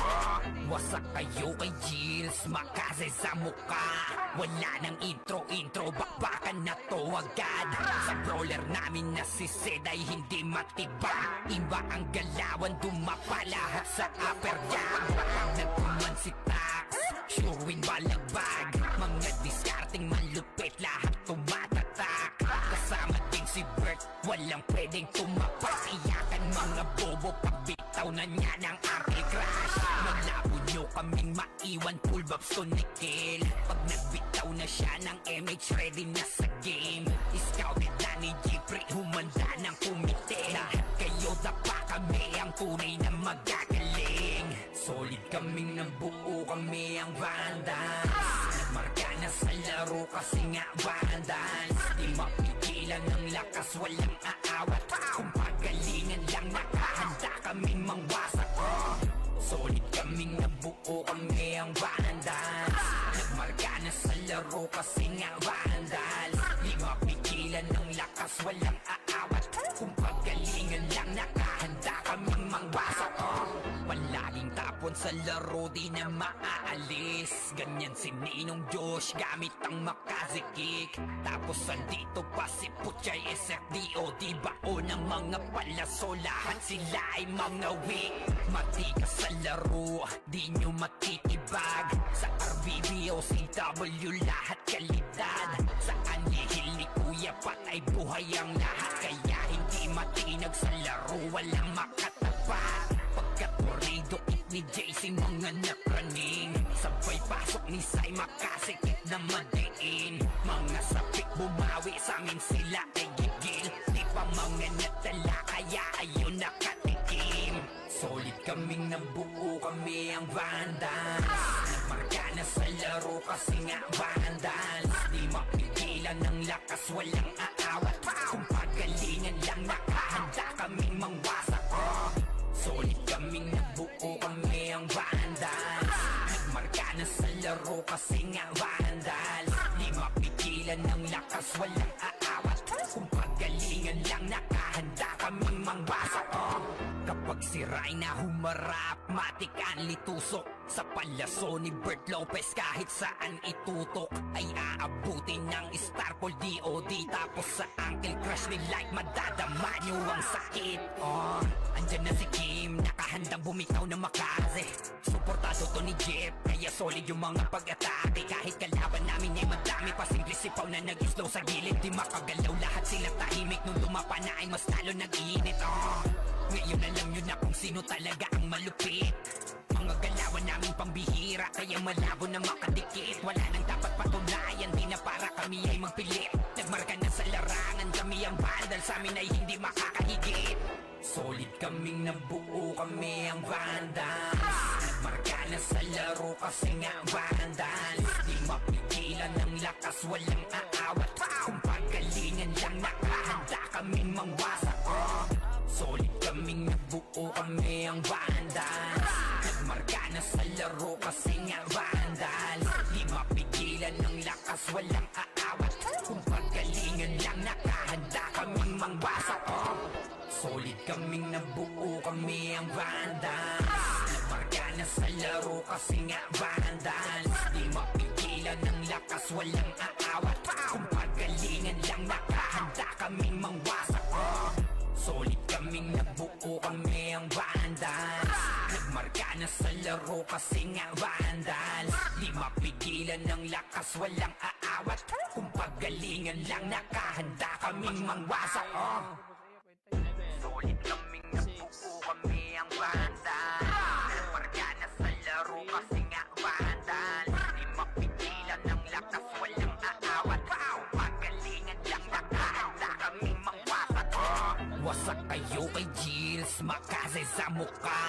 Wasak kayo kay Gilles, makase sa mukha. Wala nang intro, bakbakan na to agad. Sa brawler namin na si Zed ay hindi matibag. Iba ang galawan, dumapa lahat sa upper jab. Nagkuman si Tax, sure win balagbag. Mga discarding malupit, lahat tumatatak. Kasama din si Bert, walang pwedeng tumapas. Iyakan mga bobo, pagbitaw na niya ng anti-crash. Malabo nyo kaming maiwan, full babs to Nickel. Pag nagbitaw na siya ng MH, ready na sa game. Scouted na ni Jeffrey, humanda ng kumite. Lahat kayo dapa, kami ang tunay na magagaling. Solid kaming nabuo, kami ang vandals. Nagmarka na sa laro kasi nga vandals. Di mapigilan ng lakas, walang aawat. Kung pagalingan lang, nakahanda kaming mangwasak. Solid kaming nabuo, kami ang vandals. Nagmarka na sa laro kasi nga vandals. Di mapigilan ng lakas, walang aawat. Kung pagalingan lang, nakahanda kaming mangwasak. Palaging tapon sa laro, di na maaalis. Ganyan si Ninong Josh, gamit ang makazikik. Tapos andito pa si Puchay, SFDO. Di bao ng mga palaso, lahat sila ay mga weak. Matikas sa laro, di nyo matitibag. Sa RBB o CW, lahat kalidad. Sa anihil ni Kuya Pat ay buhay ang lahat. Kaya hindi matinag sa laro, walang makatapat. Pagka-tornado it ni JC, mga napraning. Sabay pasok ni Sai, makasikip na madiin. Mga sapik bumawi, sa amin sila ay gigil. Di pa mga natala, kaya ayun nakatikim. Solid kaming nabuo, kami ang vandals. Nagmarka na sa laro kasi nga vandals. Di mapigilan ng lakas, walang aawat. Kung pagalingan lang, nakahanda kaming mangwasak. Solid kaming nabuo, kami ang vandals. Nagmarka na sa laro kasi nga vandals. Di mapigilan ng lakas, walang aawat. Kung pagalingan lang, nakahanda kaming mangwasak. Kapag si Rayna humarap, matik ang litusok. Sa palaso ni Bert Lopez, kahit saan itutok ay aabutin ng Starpol DOD. Tapos sa Uncle Crush ni Light, madadama nyo ang sakit. Andyan na si Kim, nakahandang bumitaw na makaze. Suportado to ni Jeff, kaya solid yung mga pag-atake. Kahit kalaban namin ay madami pa, simple sipaw na nag-slow sa gilid. Di makagalaw, lahat sila tahimik. Nung dumapa na ay mas lalo nag-iinit. Ngayon alam nyo na kung sino talaga ang malupit. Mga galawan namin pambihira, kaya malabo na makadikit. Wala nang dapat patunayan, di na para kami ay magpilit. Nagmarka na sa larangan, kami ang vandal, sa amin ay hindi makakahigit. Solid kaming nabuo, kami ang vandals. Nagmarka na sa laro kasi nga vandals. Di mapigilan ng lakas, walang aawat. Kung pagalingan lang, nakahanda kaming mangwasak. Solid kaming nabuo, kami ang vandals. Nagmarka na sa laro kasi nga vandals. Di mapigilan ng lakas, walang aawat. Kung pagalingan lang, nakahanda kaming mangwasak. Solid kaming nabuo, kami ang vandals. Nagmarka na sa laro kasi nga vandals. Di mapigilan ng lakas, walang aawat. Kung pagalingan lang, nakahanda kaming mangwasak. Solid kaming nabuo, kami ang vandals. Nagmarka na sa laro kasi nga vandals. Di mapigilan ng lakas, walang aawat. Kung pagalingan lang, nakahanda kaming mangwasak. Solid kaming nabuo, kami ang vandals. Nagmarka na sa laro kasi nga vandals. Di mapigilan ng lakas, walang aawat. Kung pagalingan Gills, makase sa muka.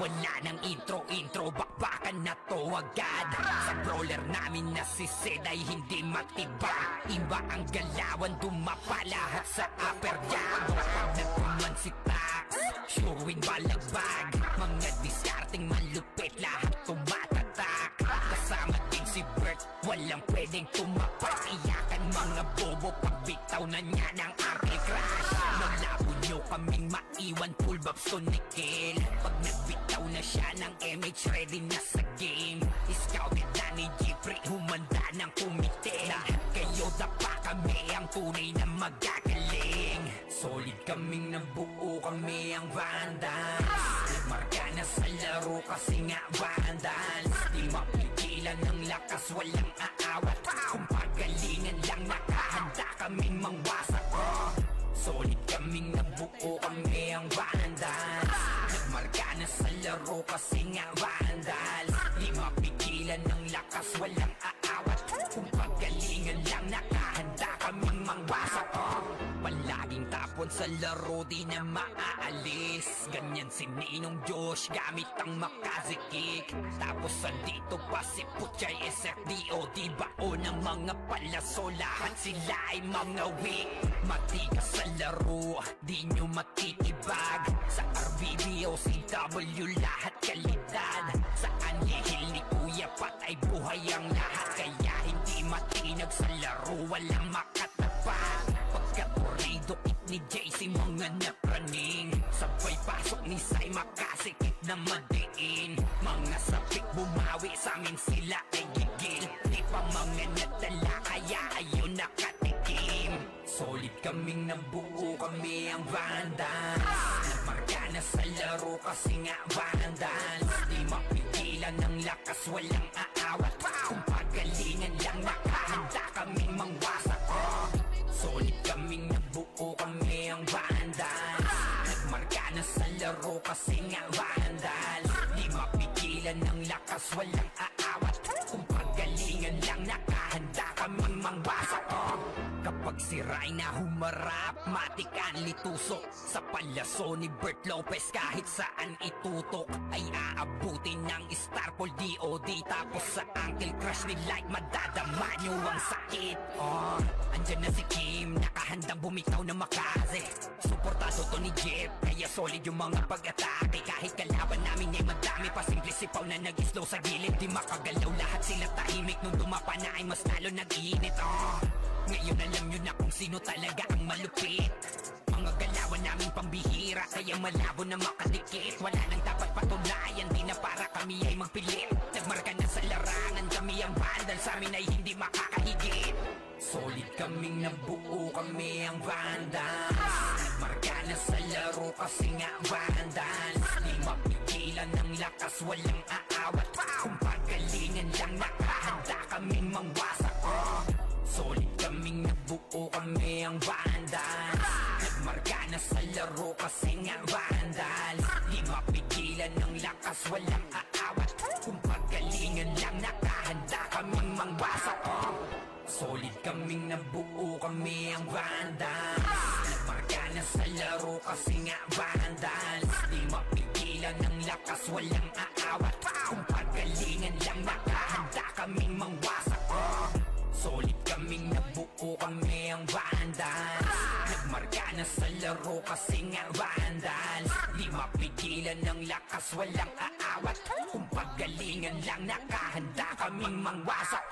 Wala nang intro, bakbakan na to agad. Sa brawler namin na si Sid ay hindi matiba. Iba ang galawan, dumapa lahat sa upper jab. Nagkuman si Tax, sure win balagbag. Mga diskarting malupit, lahat tumatatak. Kasama din si Bert, walang pwedeng tumapak. Iyakan mga bobo, pagbitaw na niya ng aking crash. Malabo nyo kaming maiwan, full babs to Nikil. Pag nagbitaw na siya ng MH, ready na sa game. Scouted na ni Jeffrey, humanda ng kumite. Lahat kayo dapa kami, ang tunay na magagaling. Solid kaming nabuo, kami ang Vandals. Nagmarka na sa laro kasi nga Vandals. Di mapigilan ng lakas, walang aawat. Kung pagalingan lang, nakahanda kaming mangwasak. Solid kaming nabuo, kami ang Vandals. Nagmarka na sa laro kasi nga Vandals. Di mapigilan ng lakas, walang aawat. Kung pagalingan lang, nakahanda kaming mangwasak. Palaging tapon sa laro, di na maaalis. Ganyan si Ninong Josh, gamit ang Makaze kick. Tapos andito pa si Puchay SFDO. Di bao ng mga palaso, lahat sila ay mga weak. Matigas sa laro, di nyo matitibag. Sa RBBO, CW, lahat kalidad. Sa anihil ni Kuya Patay, buhay ang lahat. Kaya hindi matinag sa laro, walang makatapat. Pagka-corrido kit ni JC, mga napraning. Sabay pasok ni Sai, makasikip na madiin. Mga sapik bumawi, sa amin sila ay gigil. Di pa mga nadala, kaya ayun nakatikim. Solid kaming nabuo, kami ang Vandals. Nagmarka na sa laro kasi nga Vandals. Di mapigilan ng lakas, walang aawat. Kung pagalingan lang, nakahanda kaming mangwasak. Solid kaming nabuo, kami ang Vandals. Nagmarka na sa laro kasi nga Vandals. Di mapigilan ng lakas, walang aawat. Kung pagalingan lang, nakahanda kaming mangwasak. Kapag si Rayna humarap, matikan litusok. Sa palaso ni Bert Lopez, kahit saan itutok ay aabutin ng Starpol DOD. Tapos sa Uncle Crush ni Light, madadama nyo ang sakit. Andyan na si Kim, nakahandang bumitaw na Makaze. Suportado to ni Jeff, kaya solid yung mga pag-atake. Kahit kalaban namin ay madami pa, simple sipaw na nag-slow sa gilid. Di makagalaw, lahat sila tahimik. Nung dumapa na ay mas lalo nag-iinit. Ngayon alam nyo na kung sino talaga ang malupit. Mga galawan namin pambihira, kaya malabo na makadikit. Wala nang dapat patunayan, di na para kami ay magpilit. Nagmarka na sa larangan, kami ang Vandals, sa amin ay hindi makakahigit. Solid kaming nabuo, kami ang Vandals. Nagmarka na sa laro kasi nga Vandals. Di mapigilan ng lakas, walang aawat. Kung pagalingan lang, nakahanda kaming mangwasak. Solid kaming nabuo, kami ang Vandals. Nagmarka na sa laro kasi nga Vandals. Di mapigilan ng lakas, walang aawat. Kung pagalingan lang, nakahanda kaming mangwasak. Solid kaming nabuo, kami ang Vandals. Nagmarka na sa laro kasi nga Vandals. Di mapigilan ng lakas, walang aawat. Kung pagalingan lang, nakahanda kaming mangwasak. Solid kaming nabuo, kami ang Vandals. Nagmarka na sa laro kasi nga Vandals. Di mapigilan ng lakas, walang aawat. Kung pagalingan lang, nakahanda kaming mangwasak.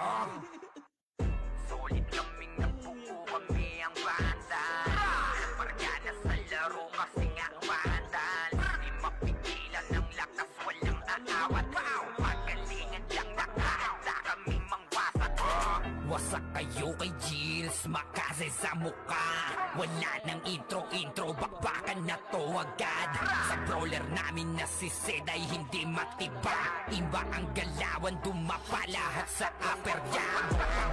Solid kaming nabuo, kami ang Vandals. Nagmarka na sa laro kasi nga Vandals. Di mapigilan ng lakas, walang aawat. Kung pagalingan lang, nakahanda kaming mangwasak. Wasak kayo kay Gills, Makaze sa muka. Wala nang intro, bakbakan na to agad. Sa brawler namin na si Sid ay hindi matiba. Iba ang galawan, dumapa lahat sa upper jab.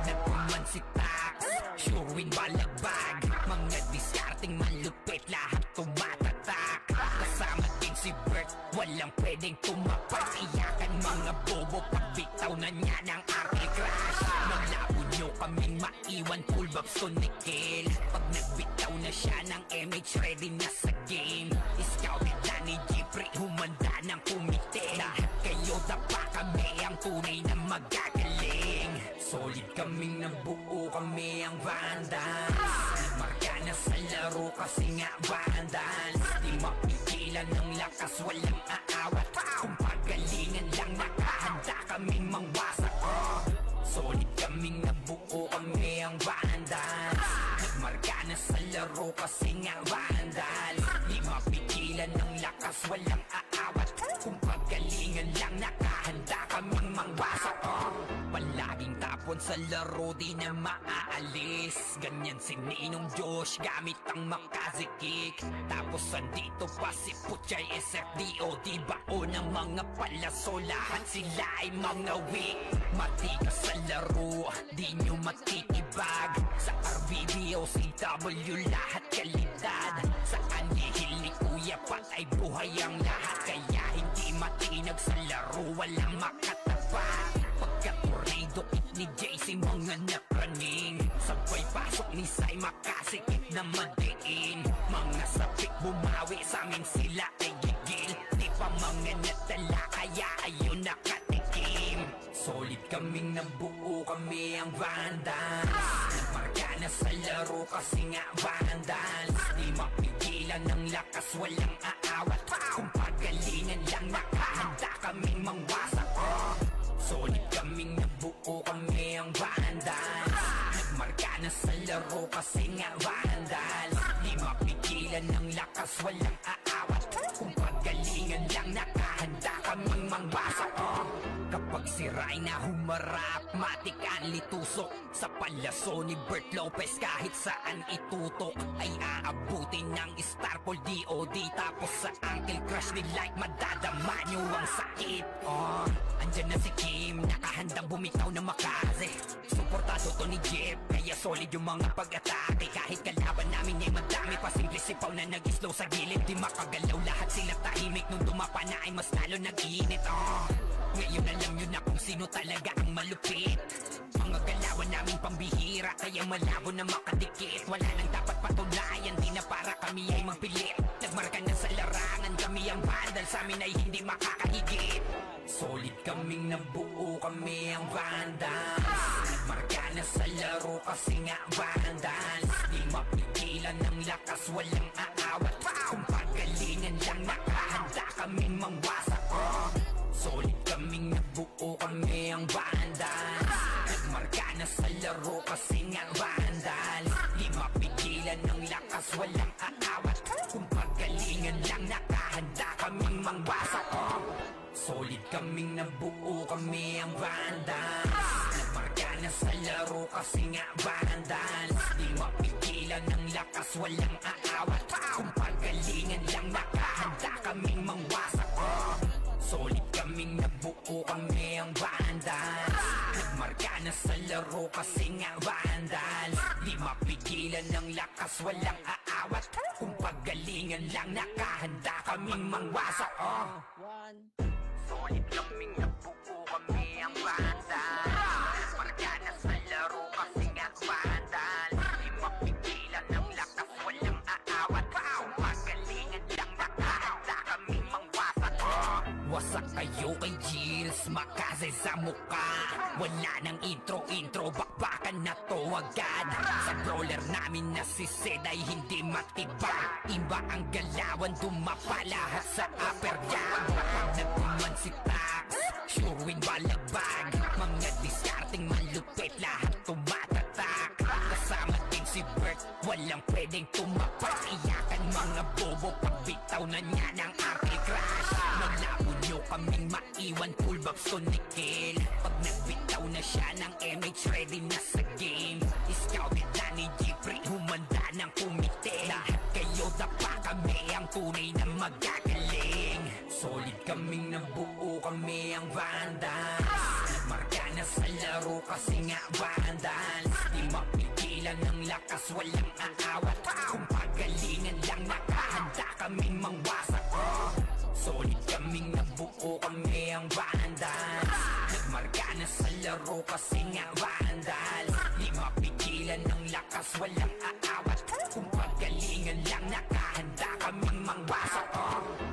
Nagkuman si Tax, sure win balagbag. Mga diskarting malupit, lahat tumatatak. Kasama din si Bert, walang pwedeng tumapak. Iyakan mga bobo, pagbitaw na niya ng aking crush. Malabo nyo kaming maiwan, full babs to Nickel. Pag nagbitaw na siya ng MH, ready na sa game. Scouted na ni Jeffrey, humanda ng kumite. Lahat kayo dapa, kami ang tunay na magagaling. Solid kaming nabuo, kami ang Vandals. Marka na sa laro kasi nga Vandals. Di mapigilan ng lakas, walang aawat. Kung pagalingan lang, nakahanda kaming mangwasak. Solid kaming nabuo, kami ang Vandals. Nagmarka na sa laro kasi nga Vandals. Di mapigilan ng lakas, walang aawat. Kung pagalingan lang, nakahanda kaming mangwasak. Palaging tapon sa laro, di na maaalis. Ganyan si Ninong Josh, gamit ang makazikik. Tapos andito pa si Puchay SFDO, di bao ng mga palaso. Lahat sila ay mga weak. Matigas sa laro, di nyo matitibag. Sa RBB o CW, lahat kalidad. Sa anihil ni Kuya Pat ay buhay ang lahat. Kaya hindi matinag sa laro, walang makatapat. Pagka-tornado kit ni JC, mga napraning. Sabay pasok ni Sai, makasikip na madiin. Mga sapik bumawi, sa amin sila ay gigil. Di pa mga natala, kaya ayun nakatikim. Solid kaming nabuo, kami ang Vandals. Nagmarka na sa laro kasi nga Vandals. Di mapigilan ng lakas, walang aawat. Kung pagalingan lang, nakahanda kaming mangwasak. Solid kaming nabuo, kami ang Vandals. Nagmarka na sa laro kasi nga Vandals. Di mapigilan ng lakas, walang aawat. Kung pagalingan lang, nakahanda kaming mangwasak. Kapag si Rayna humarap, matik ang litusok. Sa palaso ni Bert Lopez, kahit saan itutok ay aabutin ng Starpol DOD. Tapos sa Uncle Crush ni Light, madadama nyo ang sakit. Andyan na si Kim, nakahandang bumitaw na makaze. Suportado to ni Jeff, kaya solid yung mga pag-atake. Kahit kalaban namin ay madami pa, simple sipaw na nag-slow sa gilid. Di makagalaw, lahat sila tahimik. Nung dumapa na ay mas lalo nag-iinit. Ngayon alam nyo na kung sino talaga ang malupit. Mga galawan namin pambihira, kaya malabo na makadikit. Wala nang dapat patunayan, di na para kami ay magpilit. Nagmarka na sa larangan, kami ang Vandals, sa amin ay hindi makakahigit. Solid kaming nabuo, kami ang Vandals. Nagmarka na sa laro kasi nga Vandals. Di mapigilan ng lakas, walang aawat. Kung pagalingan lang, nakahanda kaming mangwasak. Solid kaming nabuo, kami ang Vandals. Nagmarka na sa laro kasi nga Vandals. Di mapigilan ng lakas, walang aawat. Kung pagalingan lang, nakahanda kaming mangwasak. Solid kaming nabuo, kami ang Vandals. Nagmarka na sa laro kasi nga Vandals. Di mapigilan ng lakas, walang aawat. Kung pagalingan lang, nakahanda kaming mangwasak. Solid kaming nabuo, kami ang Vandals. Nagmarka na sa laro kasi nga Vandals. Di mapigilan ng lakas, walang aawat. Kung pagalingan lang, nakahanda kaming mangwasak. Solid kaming nabuo, kami ang Vandals. Nagmarka na sa laro kasi nga Vandals. Di mapigilan ng lakas, walang aawat. Kung pagalingan lang, nakahanda kaming mangwasak. Wasak kayo kay Gilles, makaze sa mukha. Wala nang intro, bakbakan na to agad. Sa brawler namin na si Zed ay hindi matibag. Iba ang galawan, dumapa lahat sa upper jab. Kapag nagkuman si Tax, sure win balagbag. Mga discarding malupit, lahat tumatatak. Kasama din si Bert, walang pwedeng tumapak. Iyakan mga bobo, pagbitaw na niya ng Uncle Crush. Malabo nyo kaming maiwan, full babs to Nickel. Pag nagbitaw na siya ng MH, ready na sa game. Scouted na ni Jeffrey, humanda ng kumite. Lahat kayo dapa, kami ang tunay na magagaling. Solid kaming nabuo, kami ang Vandals. Nagmarka na sa laro kasi nga Vandals. Di mapigilan ng lakas, walang aawat. Kung pagalingan lang, nakahanda kaming mangwasak. Solid kaming nabuo, kami ang Vandals. Nagmarka na sa laro kasi nga Vandals. walang aawat. Kung pagalingan lang nakahanda kaming mangwasak.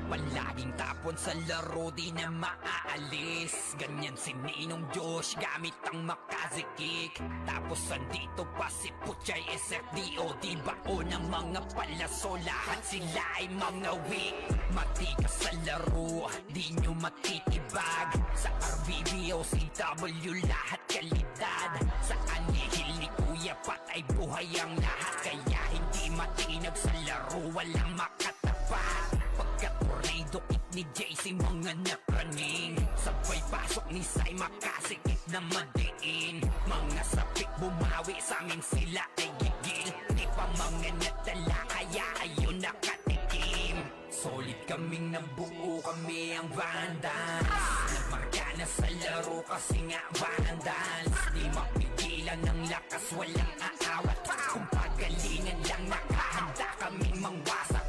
Palaging tapon sa laro di na maaalis. Ganyan si Ninong Josh gamit ang makazikik. Tapos andito pa si Puchay SFDO. Di bao ng mga palaso, lahat sila ay mga weak. Matikas sa laro, di nyo matitibag. Sa RBB o CW lahat kalidad. Sa anihil ni Kuya Pat ay buhay ang lahat. Kaya hindi matinag sa laro, walang makatapat. Pagka-tornado kick ni JC mga napraning. Sabay pasok ni Sai makasikip na madiin. Mga sapik bumawi sa amin sila ay gigil. Di pa mga nadala kaya ayun nakatikim. Solid kaming nabuo, kami ang Vandals. Nagmarka na sa laro kasi nga Vandals. Di mapigilan ng lakas, walang aawat. Kung pagalingan lang nakahanda kaming mangwasak.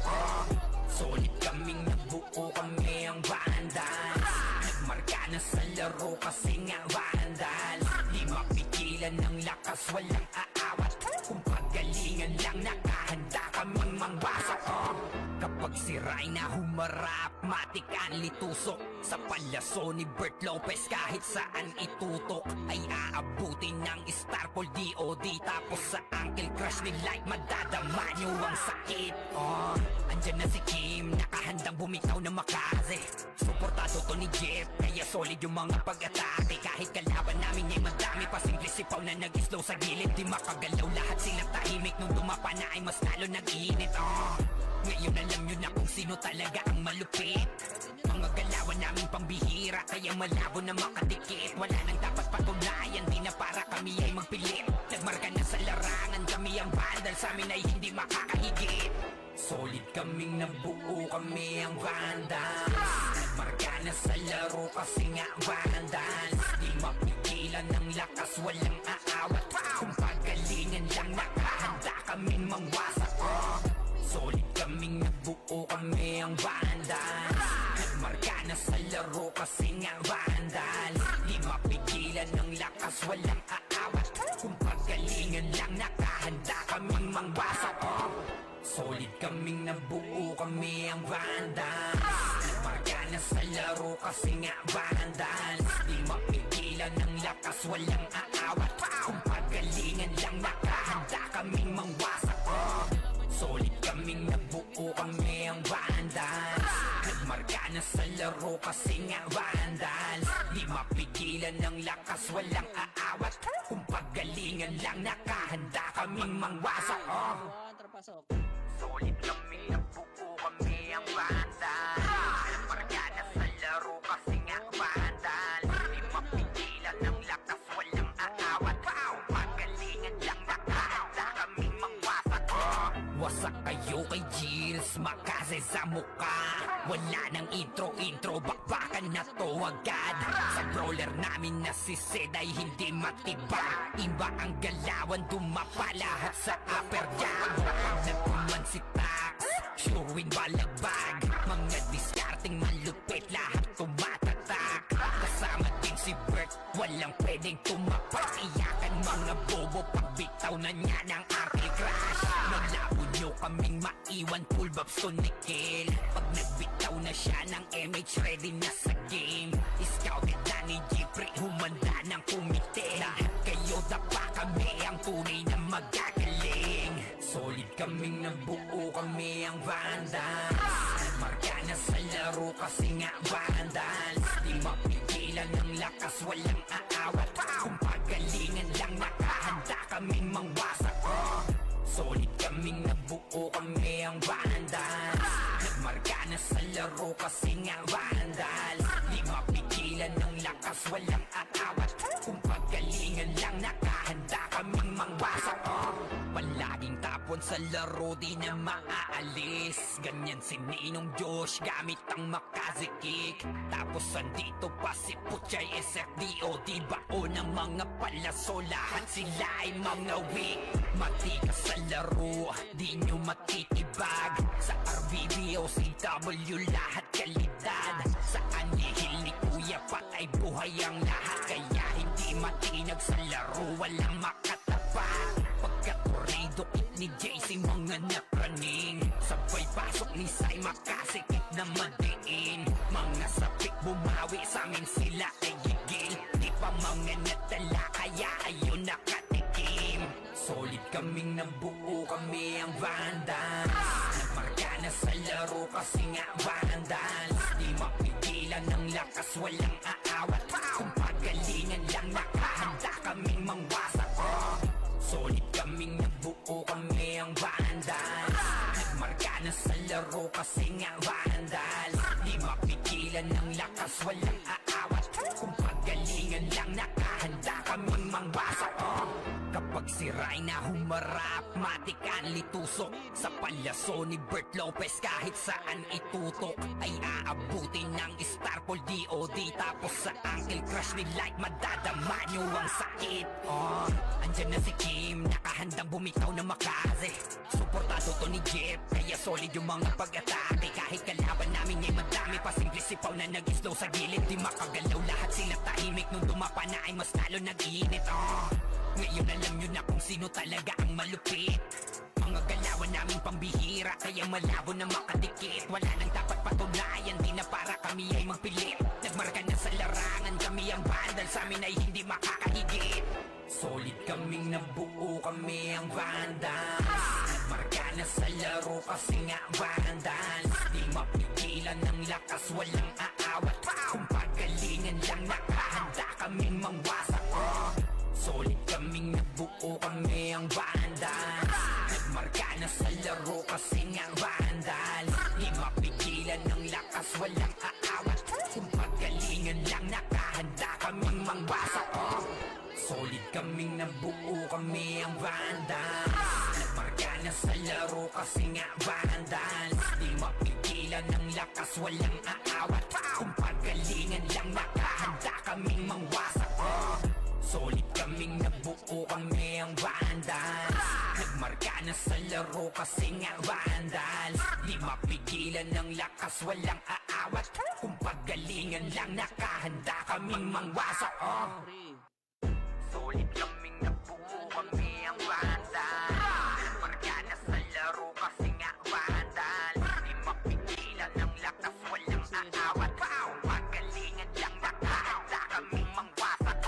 Solid kaming nabuo, kami ang Vandals. Nagmarka na sa laro kasi nga Vandals. Di mapigilan ng lakas, walang aawat. Kung pagalingan lang nakahanda kaming mangwasak. Kapag si Rayna humarap, matik ang litusok. Sa palaso ni Bert Lopez kahit saan itutok ay aabutin ng Starpol DOD. Tapos sa Uncle Crush ni Light madadama nyo ang sakit. Andyan na si Kim, nakahandang bumitaw na makaze. Suportado to ni Jeff, kaya solid yung mga pag-atake. Kahit kalaban namin ay madami pa simple sipaw na nag-slow sa gilid. Di makagalaw lahat sila tahimik, nung dumapa na ay mas lalo nag-iinit. Ngayon alam nyo na kung sino talaga ang malupit. Mga galawan namin pambihira, kaya malabo na makadikit. Wala nang dapat patunayan, di na para kami ay magpilit. Nagmarka na sa larangan, kami ang Vandals, sa amin ay hindi makakahigit. Solid kaming nabuo, kami ang Vandals. Nagmarka na sa laro kasi nga Vandals. Di mapigilan ng lakas, walang aawat. Kung pagalingan lang nakahanda kaming mangwasak. Solid kaming nabuo, kami ang Vandals. Nagmarka na sa laro kasi nga Vandals. Di mapigilan ng lakas, walang aawat. Kung pagalingan lang nakahanda kaming mangwasak. Solid kaming nabuo, kami ang Vandals. Nagmarka na sa laro kasi nga Vandals. Di mapigilan ng lakas, walang aawat. Kung pagalingan lang nakahanda kaming mangwasak. Solid kaming nabuo, kami ang Vandals. Nagmarka na sa laro kasi nga Vandals. Di mapigilan ng lakas, walang aawat. Kung pagalingan lang nakahanda kaming mangwasak. Solid kaming nabuo, kami ang Vandals. Nagmarka na sa laro kasi nga Vandals. Di mapigilan ng lakas, walang aawat. Kung pagalingan lang nakahanda kaming mangwasak. Wasak kayo kay Gilles, makaze sa mukha. Wala nang intro, bakbakan na to agad. Sa brawler namin na si Zed ay hindi matibag. Iba ang galawan, dumapa lahat sa upper jab. Nagkuman si Tax, sure win balagbag. Mga discarding malupit, lahat tumatatak. Kasama din si Bert, walang pwedeng tumapat. Iyakan mga bobo, pagbitaw na niya ng Uncle Crush. Nalabo nyo kaming maiwan, full babs to Nickel. Pag nagbitaw na siya ng MH, ready na sa game. Scouted na ni Jeffrey, humanda ng kumite. Lahat kayo dapa, kami ang tunay na magagaling. Solid kaming nabuo, kami ang Vandals. Nagmarka na sa laro kasi nga Vandals. Di mapigilan ng lakas, walang aawat. Kung pagalingan lang nakahanda kaming mangwasak. Solid kaming nabuo, kami ang Vandals. Nagmarka na sa laro kasi nga Vandals. Di mapigilan ng lakas, walang aawat. Kung pagalingan lang nakahanda kaming mangwasak. Palaging tapon sa laro, di na maaalis. Ganyan si Ninong Josh gamit ang makazikik. Tapos andito pa si Puchay SFDO. Di bao ng mga palaso, lahat sila ay mga weak. Matikas sa laro, di nyo matitibag. Sa RBB o CW lahat kalidad. Sa anihil ni Kuya Pat ay buhay ang lahat. Kaya hindi matinag sa laro, walang makatapat. Pagka-tornado dukit ni JC mga napraning. Sabay pasok ni Sai makasikip na madiin. Mga sapik bumawi sa amin sila ay gigil. Di pa mga natala kaya ayun nakatikim. Solid kaming nabuo, kami ang Vandals. Nagmarka na sa laro kasi nga Vandals. Di mapigilan ng lakas, walang aawat. Kung pagalingan lang nakahanda kaming mangwasak. Solid kaming nabuo, kami ang Vandals. Nagmarka na sa laro kasi nga Vandals. Di mapigilan ng lakas, walang aawat. Kung pagalingan lang nakahanda kaming mangwasak. Kapag si Rayna humarap, matik ang litusok. Sa palaso ni Bert Lopez kahit saan itutok ay aabutin ng Starpol DOD. Tapos sa Uncle Crush ni Light madadama nyo ang sakit. Andyan na si Kim, nakahandang bumitaw na makaze. Suportado to ni Jeff, kaya solid yung mga pag-atake. Kahit kalaban namin ay madami pa simple sipaw na nag-slow sa gilid. Di makagalaw lahat sila tahimik nung dumapa na ay mas lalo nag-iinit. Ngayon alam nyo na kung sino talaga ang malupit. Mga galawan naming pambihira, kaya malabo na makadikit. Wala nang dapat patunayan, di na para kami ay magpilit. Nagmarka na sa larangan, kami ang Vandal, sa amin ay hindi makakahigit. Solid kaming nabuo, kami ang Vandals. Nagmarka na sa laro kasi nga Vandals. Di mapigilan ng lakas, walang aawat. Kung pagalingan lang nakahanda kaming mangwasak. Solid kaming nabuo, kami ang Vandals. Nagmarka na sa laro kasi nga Vandals. Di mapigilan ng lakas, walang aawat. Kung pagalingan lang nakahanda kaming mangwasak. Solid kaming nabuo, kami ang Vandals. Nagmarka na sa laro kasi nga Vandals. Di mapigilan ng lakas, walang aawat. Kung pagalingan lang nakahanda kaming mangwasak. Solid kaming nabuo, kami ang Vandals. Nagmarka na sa laro kasi nga Vandals. Di mapigilan ng lakas, walang aawat. Kung pagalingan lang nakahanda kaming mangwasak. Solid kaming nabuo, kami ang Vandals. Nagmarka na sa laro kasi nga Vandals. Di mapigilan ng lakas, walang aawat. Kung pagalingan lang nakahanda kaming mangwasak.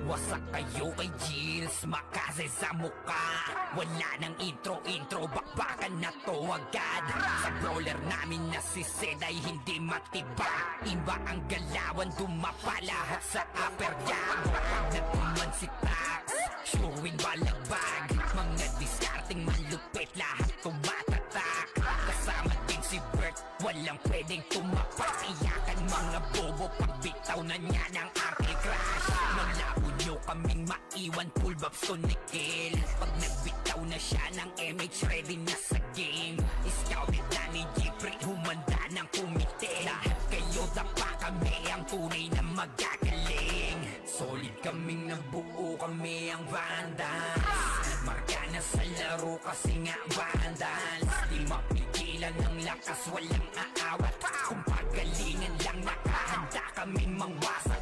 Wasak kayo kay Jills, makaze sa muka. Wala nang intro, bakbakan na to agad. Sa brawler namin na si Zed ay hindi matibag. Iba ang galawan, dumapa lahat sa upper jab. Pag nagtuman si Tax, showing balagbag. Mga discarding malupit, lahat tumatatak. Kasama din si Bert, walang pwedeng tumapak. Iyakan mga bobo, pagbitaw na niya ng Uncle Crush. Malabo nyo kaming maiwan, full babs to Nickel. Pag nagbitaw na siya ng MH, ready na sa game. Scouted na ni Jeffrey, humanda ng kumite. Lahat kayo dapa, kami ang tunay na magagaling. Solid kaming nabuo, kami ang Vandals. Nagmarka na sa laro kasi nga Vandals. Di mapigilan ng lakas, walang aawat. Kung pagalingan lang nakahanda kaming mangwasak.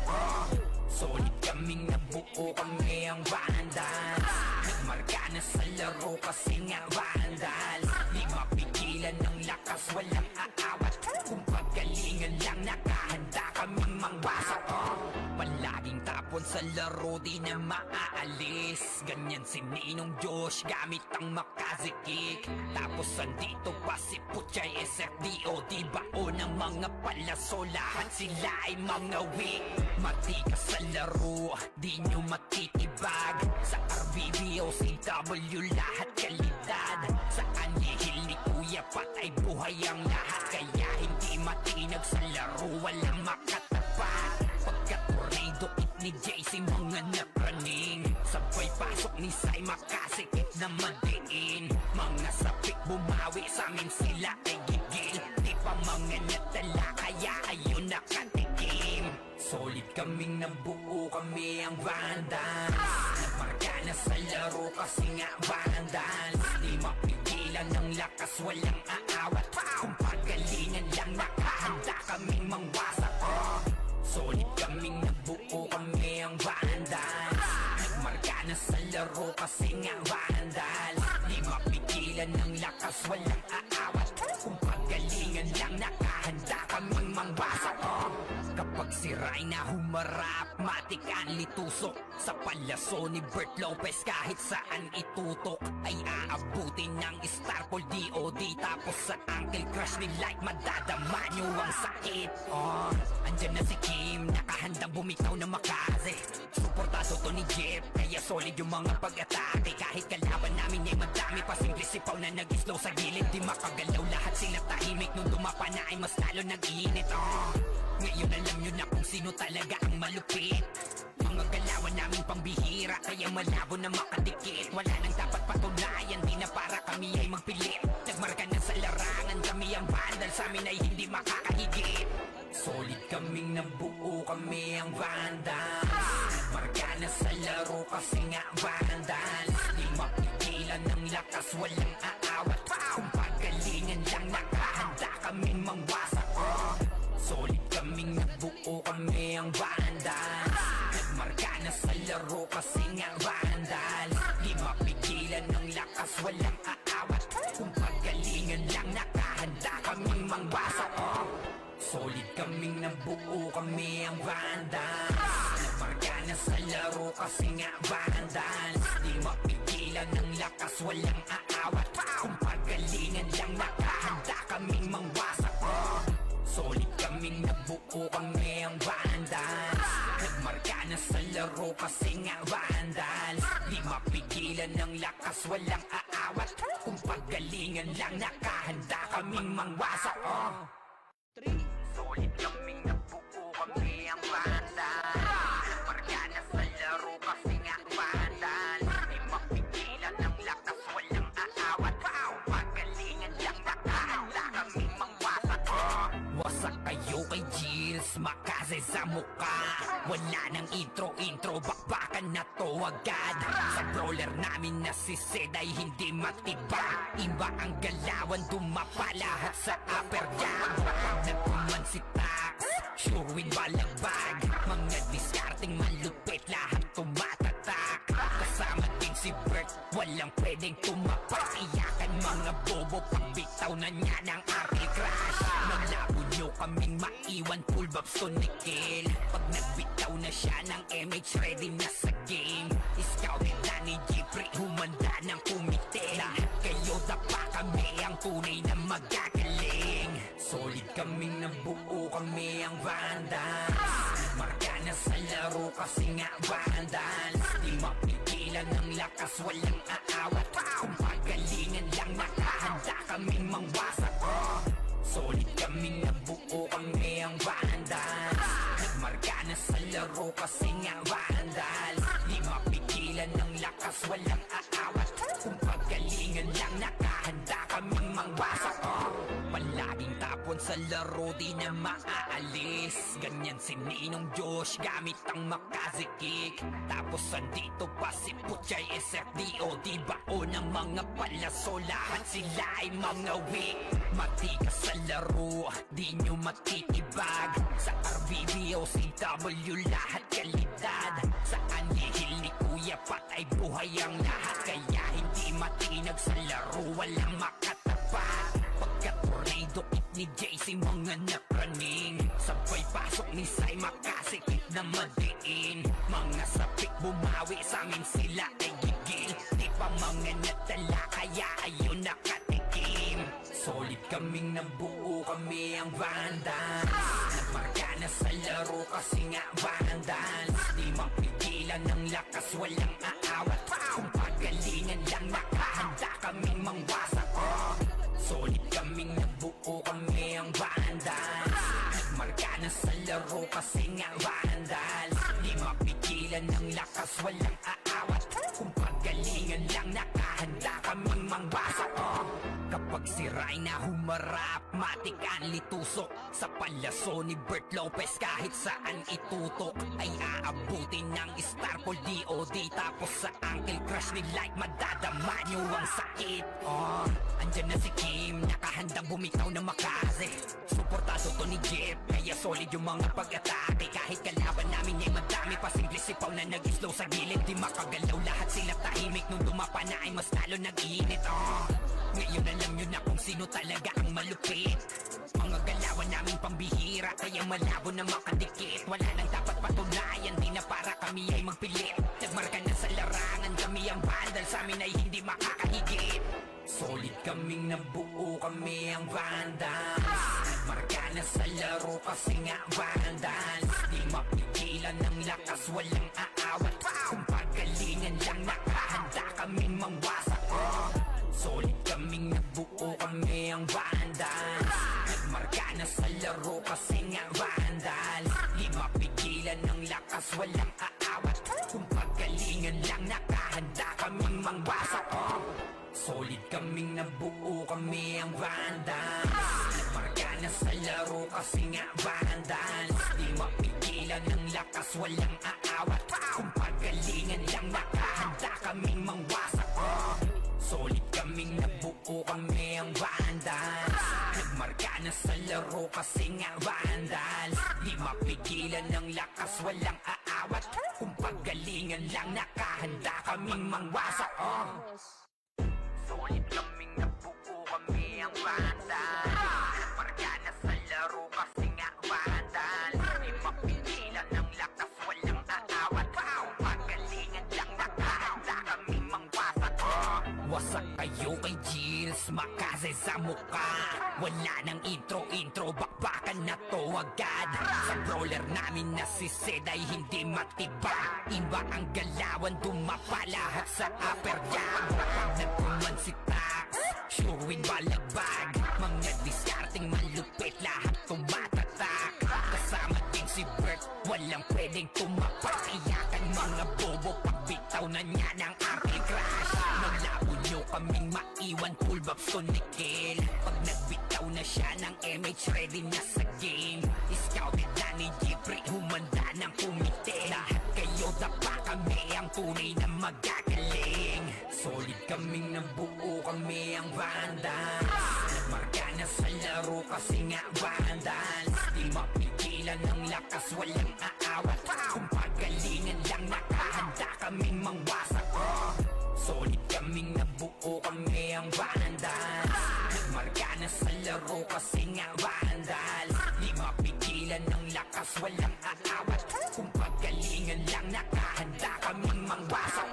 Solid kaming nabuo, kami ang Vandals. Nagmarka na sa laro kasi nga Vandals. Di mapigilan ng lakas, walang aawat. Kung pagalingan lang nakahanda kaming mangwasak. Palaging tapon sa laro, di na maaalis. Ganyan si Ninong Josh, gamit ang makaze kick. Tapos andito pa si Puchay SFDO. Di bao ng mga palaso, lahat sila ay mga weak. Matikas sa laro, di nyo matitibag. Sa RBBO, CW, lahat kalidad. Sa anihil ni Kuya Pat ay buhay ang lahat. Kaya hindi matinag sa laro, walang makatapat. Pagka-tornado it ni JC, mga napraning. Sabay pasok ni Sai, makasikip na madiin. Mga sapik bumawi, sa amin sila ay gigil. Di pa mga natala, kaya ayun nakatikim. Solid kaming nabuo, kami ang Vandals. Nagmarka na sa laro kasi nga Vandals. Di mapigilan ng lakas, walang aawat. Kung pagalingan lang nakahanda kaming mangwasak. Solid kaming nabuo, kami ang Vandals. Nagmarka na sa laro kasi nga Vandals. Di mapigilan ng lakas, walang aawat. Kung pagalingan lang, nakahanda kaming mangwasak. Kapag siray na humarap, matik ang litusok. Sa palaso ni Bert Lopez, kahit saan itutok ay aabutin ng Starpol DOD. Tapos sa Uncle Crush ni Light, madadama nyo ang sakit. Andyan na si Kim, nakahandang bumitaw na makaze. Suportado to ni Jeff, kaya solid yung mga pag-atake. Kahit kalaban namin ay madami, pasing sipaw na nag-slow sa gilid. Di makagalaw, lahat sila tahimik. Nung dumapa na ay mas lalo nag-iinit. Ngayon alam nyo na kung sino talaga ang malupit. Mga galawan namin pambihira, kaya malabo na makadikit. Wala nang dapat patunayan, di na para kami ay magpilit. Nagmarka na sa larangan, kami ang vandal, sa amin ay hindi makakahigit. Solid kaming nabuo, kami ang vandals. Nagmarka na sa laro kasi nga vandals. Di mapigilan ng lakas, walang aawat. Kung pagalingan lang, nakahanda kaming mangwasak. Solid kaming nabuo, kami ang vandals. Nagmarka na sa laro kasi nga vandals. Di mapigilan ng lakas, walang aawat. Kung pagalingan lang, nakahanda kaming mangwasak. Solid kaming nabuo, kami ang vandals. Nagmarka na sa laro kasi nga vandals. Di mapigilan ng lakas, walang aawat. Kung pagalingan lang, nakahanda kaming mangwasak. Solid kaming nabuo, kami ang vandals. Nagmarka na sa laro kasi nga vandals. Di mapigilan ng lakas, walang aawat. Kung pagalingan lang, nakahanda kaming mangwasak. Solid kaming nabuo, kami ang vandals. Nagmarka na sa laro kasi nga vandals. Di mapigilan ng lakas, walang aawat. Kung pagalingan lang, nakahanda kaming mangwasak. Wasak kayo kay Gilles, makaze sa muka. Wala nang intro, bakbakan na to agad. Sa brawler namin na si Zed ay hindi matiba. Iba ang galawan, dumapa lahat sa upper jam. Nagkuman si Tax, sure win balagbag. Mga discarding malupit, lahat tumatatak. Kasama din si Bert, walang pwedeng tumapak. Iyakan mga bobo, pagbitaw na niya ng Uncle Crush. Naglabo nyo kaming maiwan, full babs to Nickel. Pag nagbitaw na siya ng MH, ready na sa game. Scouted na ni Jeffrey, humanda ng kumite. Lahat kayo dapa, kami ang tunay na magagaling. Solid kaming nabuo, kami ang vandals. Marka na sa laro kasi nga vandals. Di mapigilan ng lakas, walang aawat. Kung pagalingan lang, nakahanda kaming mangwasak. Solid kaming nabuo, kami ang vandals. Nagmarka na sa laro kasi nga vandals. Di mapigilan ng lakas, walang aawat. Kung pagalingan lang, nakahanda kaming mangwasak. Palaging tapon sa laro, di na maaalis. Ganyan si Ninong Josh, gamit ang makaze kick. Tapos andito pa si Puchay SFDO. Di bao ng mga palaso, lahat sila ay mga weak. Matikas sa laro, di nyo matitibag. Sa RBBO, CW, lahat kalidad. Sa anihil ni Kuya Pat ay buhay ang lahat. Kaya hindi matinag sa laro, walang makatapat. Pagka-tornado kit ni JC, mga napraning. Sabay pasok ni Sai, makasikip na madiin. Mga sapik bumawi, sa amin sila ay gigil. Di pa mga natala, kaya ayun nakatikim. Solid kaming nabuo, kami ang vandals. Nagmarka na sa laro kasi nga vandals. Di mapigilan ng lakas, walang aawat. Kung pagalingan lang, nakahanda kaming mangwasak. Solid kaming nabuo, kami ang vandals. Nagmarka na sa laro kasi nga vandals. Di mapigilan ng lakas, walang aawat. Kung pagalingan lang, nakahanda kaming mangwasak. Kapag siray na humarap, matik ang litusok. Sa palaso ni Bert Lopez, kahit saan itutok ay aabutin ng Starpol DOD. Tapos sa Uncle Crush ni Light, madadama nyo ang sakit. Andyan na si Kim, nakahandang bumitaw na makaze. Suportado to ni Jeff, kaya solid yung mga pag-atake. Kahit kalaban namin ay madami pa, simple sipaw na nag-slow sa gilid. Di makagalaw, lahat sila tahimik. Nung dumapa na ay mas lalo nag-iinit. Ngayon alam nyo na kung sino talaga ang malupit. Mga galawan namin pambihira, kaya malabo na makadikit. Wala nang dapat patunayan, di na para kami ay magpilit. Nagmarka na sa larangan, kami ang bandal, sa amin ay hindi makakahigit. Solid kaming nabuo, kami ang Vandals. Nagmarka na sa laro kasi nga Vandals. Di mapigilan ng lakas, walang aawat. Kung pagalingan lang, nakahanda kaming mangwasak. Solid kaming nabuo, kami ang Vandals. Nagmarka na sa laro kasi nga Vandals. Di mapigilan ng lakas, walang aawat. Kung pagalingan lang, nakahanda kaming mangwasak. Solid kaming nabuo, kami ang Vandals. Nagmarka na sa laro kasi nga Vandals. Di mapigilan ng lakas, walang aawat. Kung pagalingan lang, nakahanda kaming mangwasak. Solid kaming nabuo, kami ang Vandals. Nagmarka na sa laro kasi nga Vandals. Di mapigilan ng lakas, walang aawat. Kung pagalingan lang, nakahanda kaming mangwasak. Solid kaming nabuo, kami ang Vandals. Nagmarka na sa laro kasi nga Vandals. Di mapigilan ng lakas, walang aawat. Kung pagalingan lang, nakahanda kaming mangwasak. Wasak kayo kay Gilles, makase sa mukha. Wala nang intro, bakbakan na to agad. Sa brawler namin na si Zed ay hindi matiba. Iba ang galawan, dumapa lahat sa upper jab. Pag nagkuman si Tax, sure win balagbag. Mga diskarting malupit, lahat tumatatak. Kasama din si Bert, walang pwedeng tumapak. Iyakan mga bobo, pagbitaw na niya ng anti-crash. Naglabo nyo kaming maiwan, full box to Nickel. Pag nagbitaw na siya ng MH, ready na sa game. Scouted na ni Jeffrey, humanda ng kumite. Lahat kayo dapa, kami ang tunay na magagaling. Solid kaming nabuo, kami ang Vandals. Nagmarka na sa laro kasi nga Vandals. Di mapigilan ng lakas, walang aawat. Kung pagalingan lang, nakahanda kaming mangwasak. Solid kaming nabuo, kami ang Vandals. Nagmarka na sa laro kasi nga Vandals. Di mapigilan ng lakas, walang aawat. Kung pagalingan lang, nakahanda kaming mangwasak.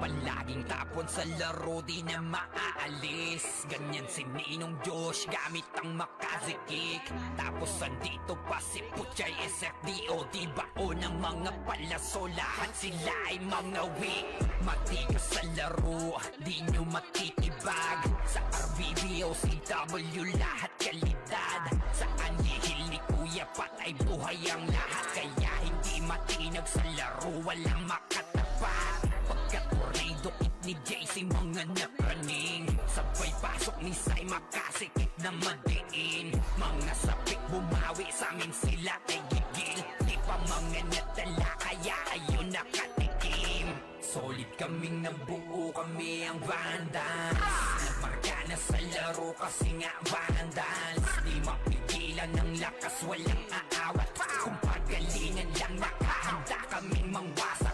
Palaging tapon sa laro, di na maaalis. Ganyan si Ninong Josh, gamit ang makazikik. Tapos andito pa si Puchay SFDO. Di bao ng mga palaso, lahat sila ay mga weak. Matigas sa laro, di nyo matitibag. Sa RBBO, CW, lahat kalidad. Sa anihil ni Kuya Pat ay buhay ang lahat. Kaya hindi matinag sa laro, walang makatapat. Pagka-tornado kit ni JC, mga napraning. Sabay pasok ni Sai, makasikip na madiin. Mga sapik bumawi, sa amin sila ay gigil. Di pa mga natala, kaya ayun nakatikim. Solid kaming nabuo, kami ang Vandals. Nagmarka na sa laro kasi nga Vandals. Di mapigilan ng lakas, walang aawat. Kung pagalingan lang, nakahanda kaming mangwasak.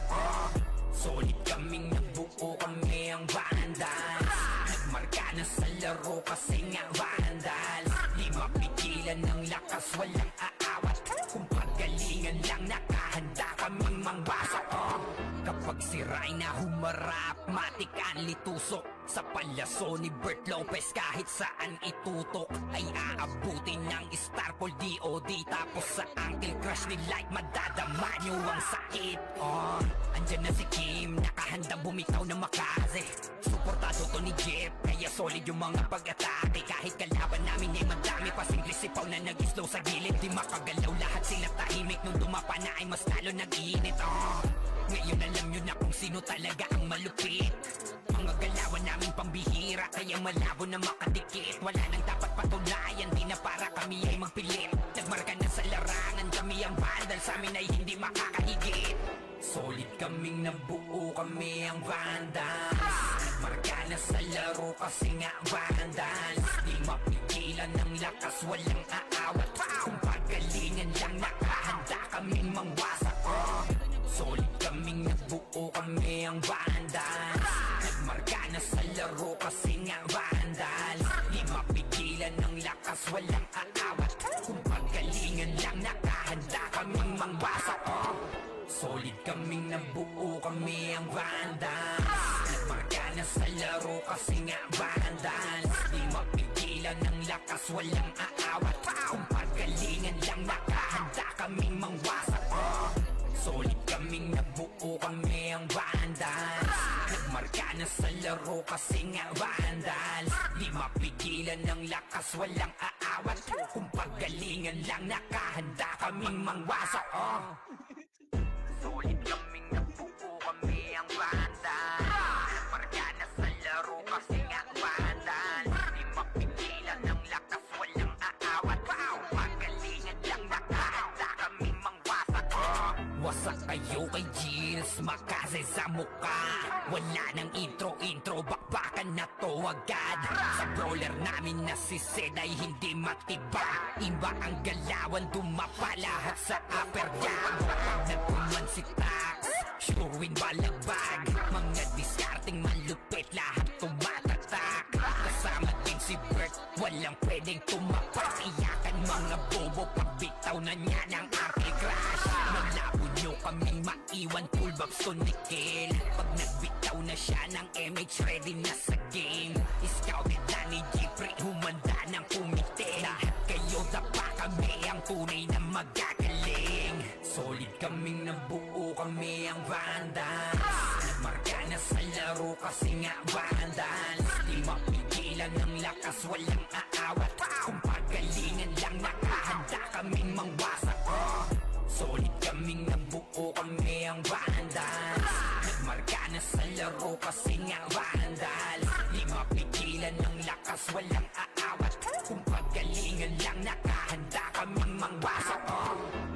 Solid kaming nabuo, kami ang Vandals. Nagmarka na sa laro kasi nga Vandals. Di mapigilan ng lakas, walang aawat. Kung pagalingan lang, nakahanda kaming mangwasak. Kapag si Rhina humarap, matik ang litusok. Sa palaso ni Bert Lopez, kahit saan itutok ay aabutin ng Starpol DOD. Tapos sa Uncle Crush ni Light, madadama nyo ang sakit. Andyan na si Kim, nakahandang bumitaw ng makaze. Suportado to ni Jeff, kaya solid yung mga pag-atake. Kahit kalaban namin ay madami pa, simple sipaw na nag-slow sa gilid. Di makagalaw, lahat sila tahimik. Nung dumapa na ay mas lalo nag-iinit. Ngayon alam nyo na kung sino talaga ang malupit. Mga galawan namin pambihira, kaya malabo na makadikit. Wala nang dapat patunayan, di na para kami ay magpilit. Nagmarka na sa larangan, kami ang Vandals, sa amin ay hindi makakahigit. Solid kaming nabuo, kami ang Vandals. Nagmarka na sa laro kasi nga Vandals. Di mapigilan ng lakas, walang aawat. Kung pagalingan lang nakahanda kaming mangwasak. Solid kaming nabuo, kami ang Vandals. Nagmarka na sa laro kasi nga Vandals. Di mapigilan ng lakas, walang aawat. Kung pagalingan lang nakahanda kaming mangwasak. Solid kaming nabuo, kami ang Vandals. Nagmarka na sa laro kasi nga Vandals. Di mapigilan ng lakas, walang aawat. Kung pagalingan lang nakahanda kaming mangwasak. Solid kaming nabuo, kami ang Vandals. Nagmarka na sa laro kasi nga Vandals. Di mapigilan ng lakas, walang aawat. Kung pagalingan lang nakahanda kaming mangwasak. Wasak kayo kay Gilles, makase sa mukha. Wala nang intro, bakbakan na to agad. Sa brawler namin na si Zed ay hindi matiba. Iba ang galawan, dumapa lahat sa upper jab. Pag nagkuman si Tax, sure win balagbag. Mga discarding malupit, lahat tumatatak. Kasama din si Bert, walang pwedeng tumapak. Iyakan mga bobo, pagbitaw na niya ng anti-crash. Malabo nyo kaming maiwan, toolbox to Nickel. Pag nagbitaw na siya ng MH, ready na sa game. Scouted na ni Jeffrey, humanda ng kumite. Lahat kayo dapa, kami ang tunay na magagaling. Solid kaming nabuo, kami ang Vandals. Nagmarka na sa laro kasi nga Vandals. Di mapigilan ng lakas, walang aawat. Kung pagalingan lang nakahanda kaming mangwasak. Solid kaming nabuo, kami ang Vandals. Nagmarka na sa laro kasi nga Vandals. Di mapigilan ng lakas, walang aawat. Kung pagalingan lang nakahanda kaming mangwasak.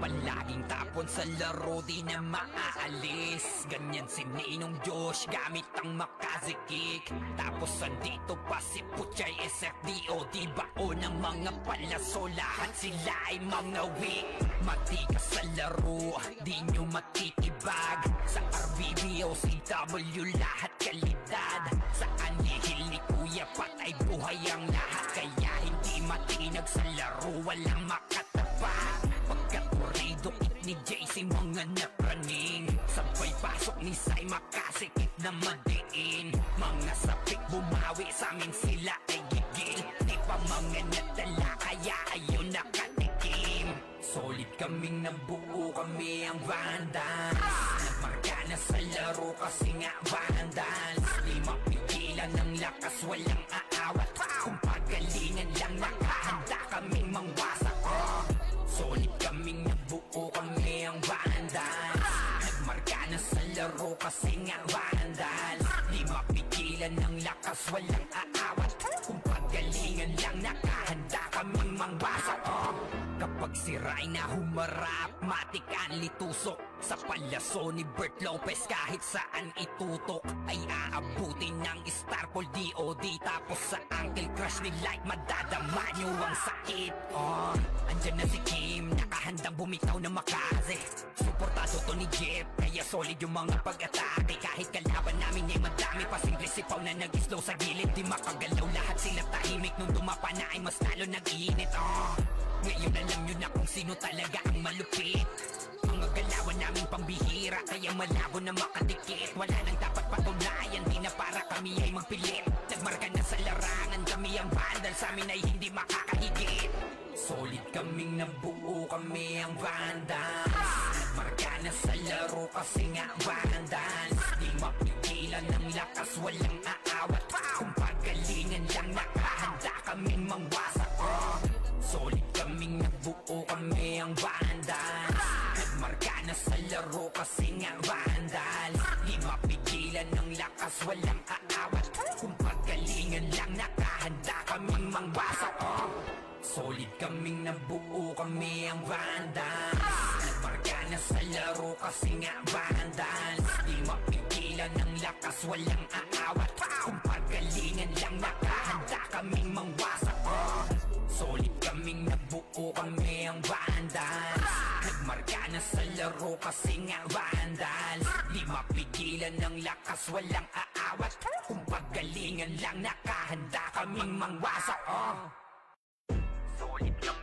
Palaging tapon sa laro, di na maaalis. Ganyan si Ninong Josh, gamit ang Makaze kick. Tapos andito pa si Puchay SFDO, di bao ng mga palaso. Lahat sila ay mga weak. Matikas sa laro, di nyo matitibag. Sa RBBO, CW, lahat kalidad. Sa anihil ni Kuya patay buhay ang lahat. Kaya hindi matinag sa laro, walang makatapat. Pagkakurido ni JC, mga napraning. Sabay pasok ni Sai, makasikip na madiin. Mga sapik bumawi, sa amin sila ay gigil. Di pa mga nadala, kaya ayun nakatikim. Solid kaming nabuo, kami ang Vandals. Nagmarka na sa laro kasi nga Vandals. Di mapigilan ng lakas, walang aawat. Kung pagalingan lang nakahanda kaming mangwasak. Solid kaming nabuo, kami ang Vandals. Nagmarka na sa laro kasi nga Vandals. Di mapigilan ng lakas, walang aawat. Kung pagalingan lang nakahanda kaming mangwasak. Kapag si Rhina humarap, matik ang litusok. Sa palaso ni Bert Lopez, kahit saan itutok ay aabutin ng Starpol DOD. Tapos sa Uncle Crush ni Light, madadama nyo ang sakit. Andyan na si Kim, nakahandang bumitaw na Makaze. Suportado to ni Jeff, kaya solid yung mga pag-atake. Kahit kalaban namin ay madami, pasingli sipaw na nag-slow sa gilid. Di makagalaw, lahat sila tahimik. Nung dumapa na ay mas lalo nag-iinit. Ngayon alam nyo na kung sino talaga ang malupit. Mga galawan namin pambihira, kaya malabo na makadikit. Wala nang dapat patunayan, di na para kami ay magpilit. Nagmarka na sa larangan, kami ang Vandals, sa amin ay hindi makakahigit. Solid kaming nabuo, kami ang Vandals. Nagmarka na sa laro kasi nga Vandals. Di mapigilan ng lakas, walang aawat. Kung pagalingan lang nakahanda kaming mangwasak. Solid kaming nabuo, kami ang Vandals. Nagmarka na sa laro kasi nga Vandals. Di mapigilan ng lakas, walang aawat. Kung pagalingan lang nakahanda kaming mangwasak. Solid kaming nabuo, kami ang Vandals. Nagmarka na sa laro kasi nga Vandals. Di mapigilan ng lakas, walang aawat. Kung pagalingan lang nakahanda kaming mangwasak. Solid kaming nabuo, kami ang Vandals. Nagmarka na sa laro kasi nga Vandals. Di mapigilan ng lakas, walang aawat. Kung pagalingan lang nakahanda kaming mangwasak. Solid kaming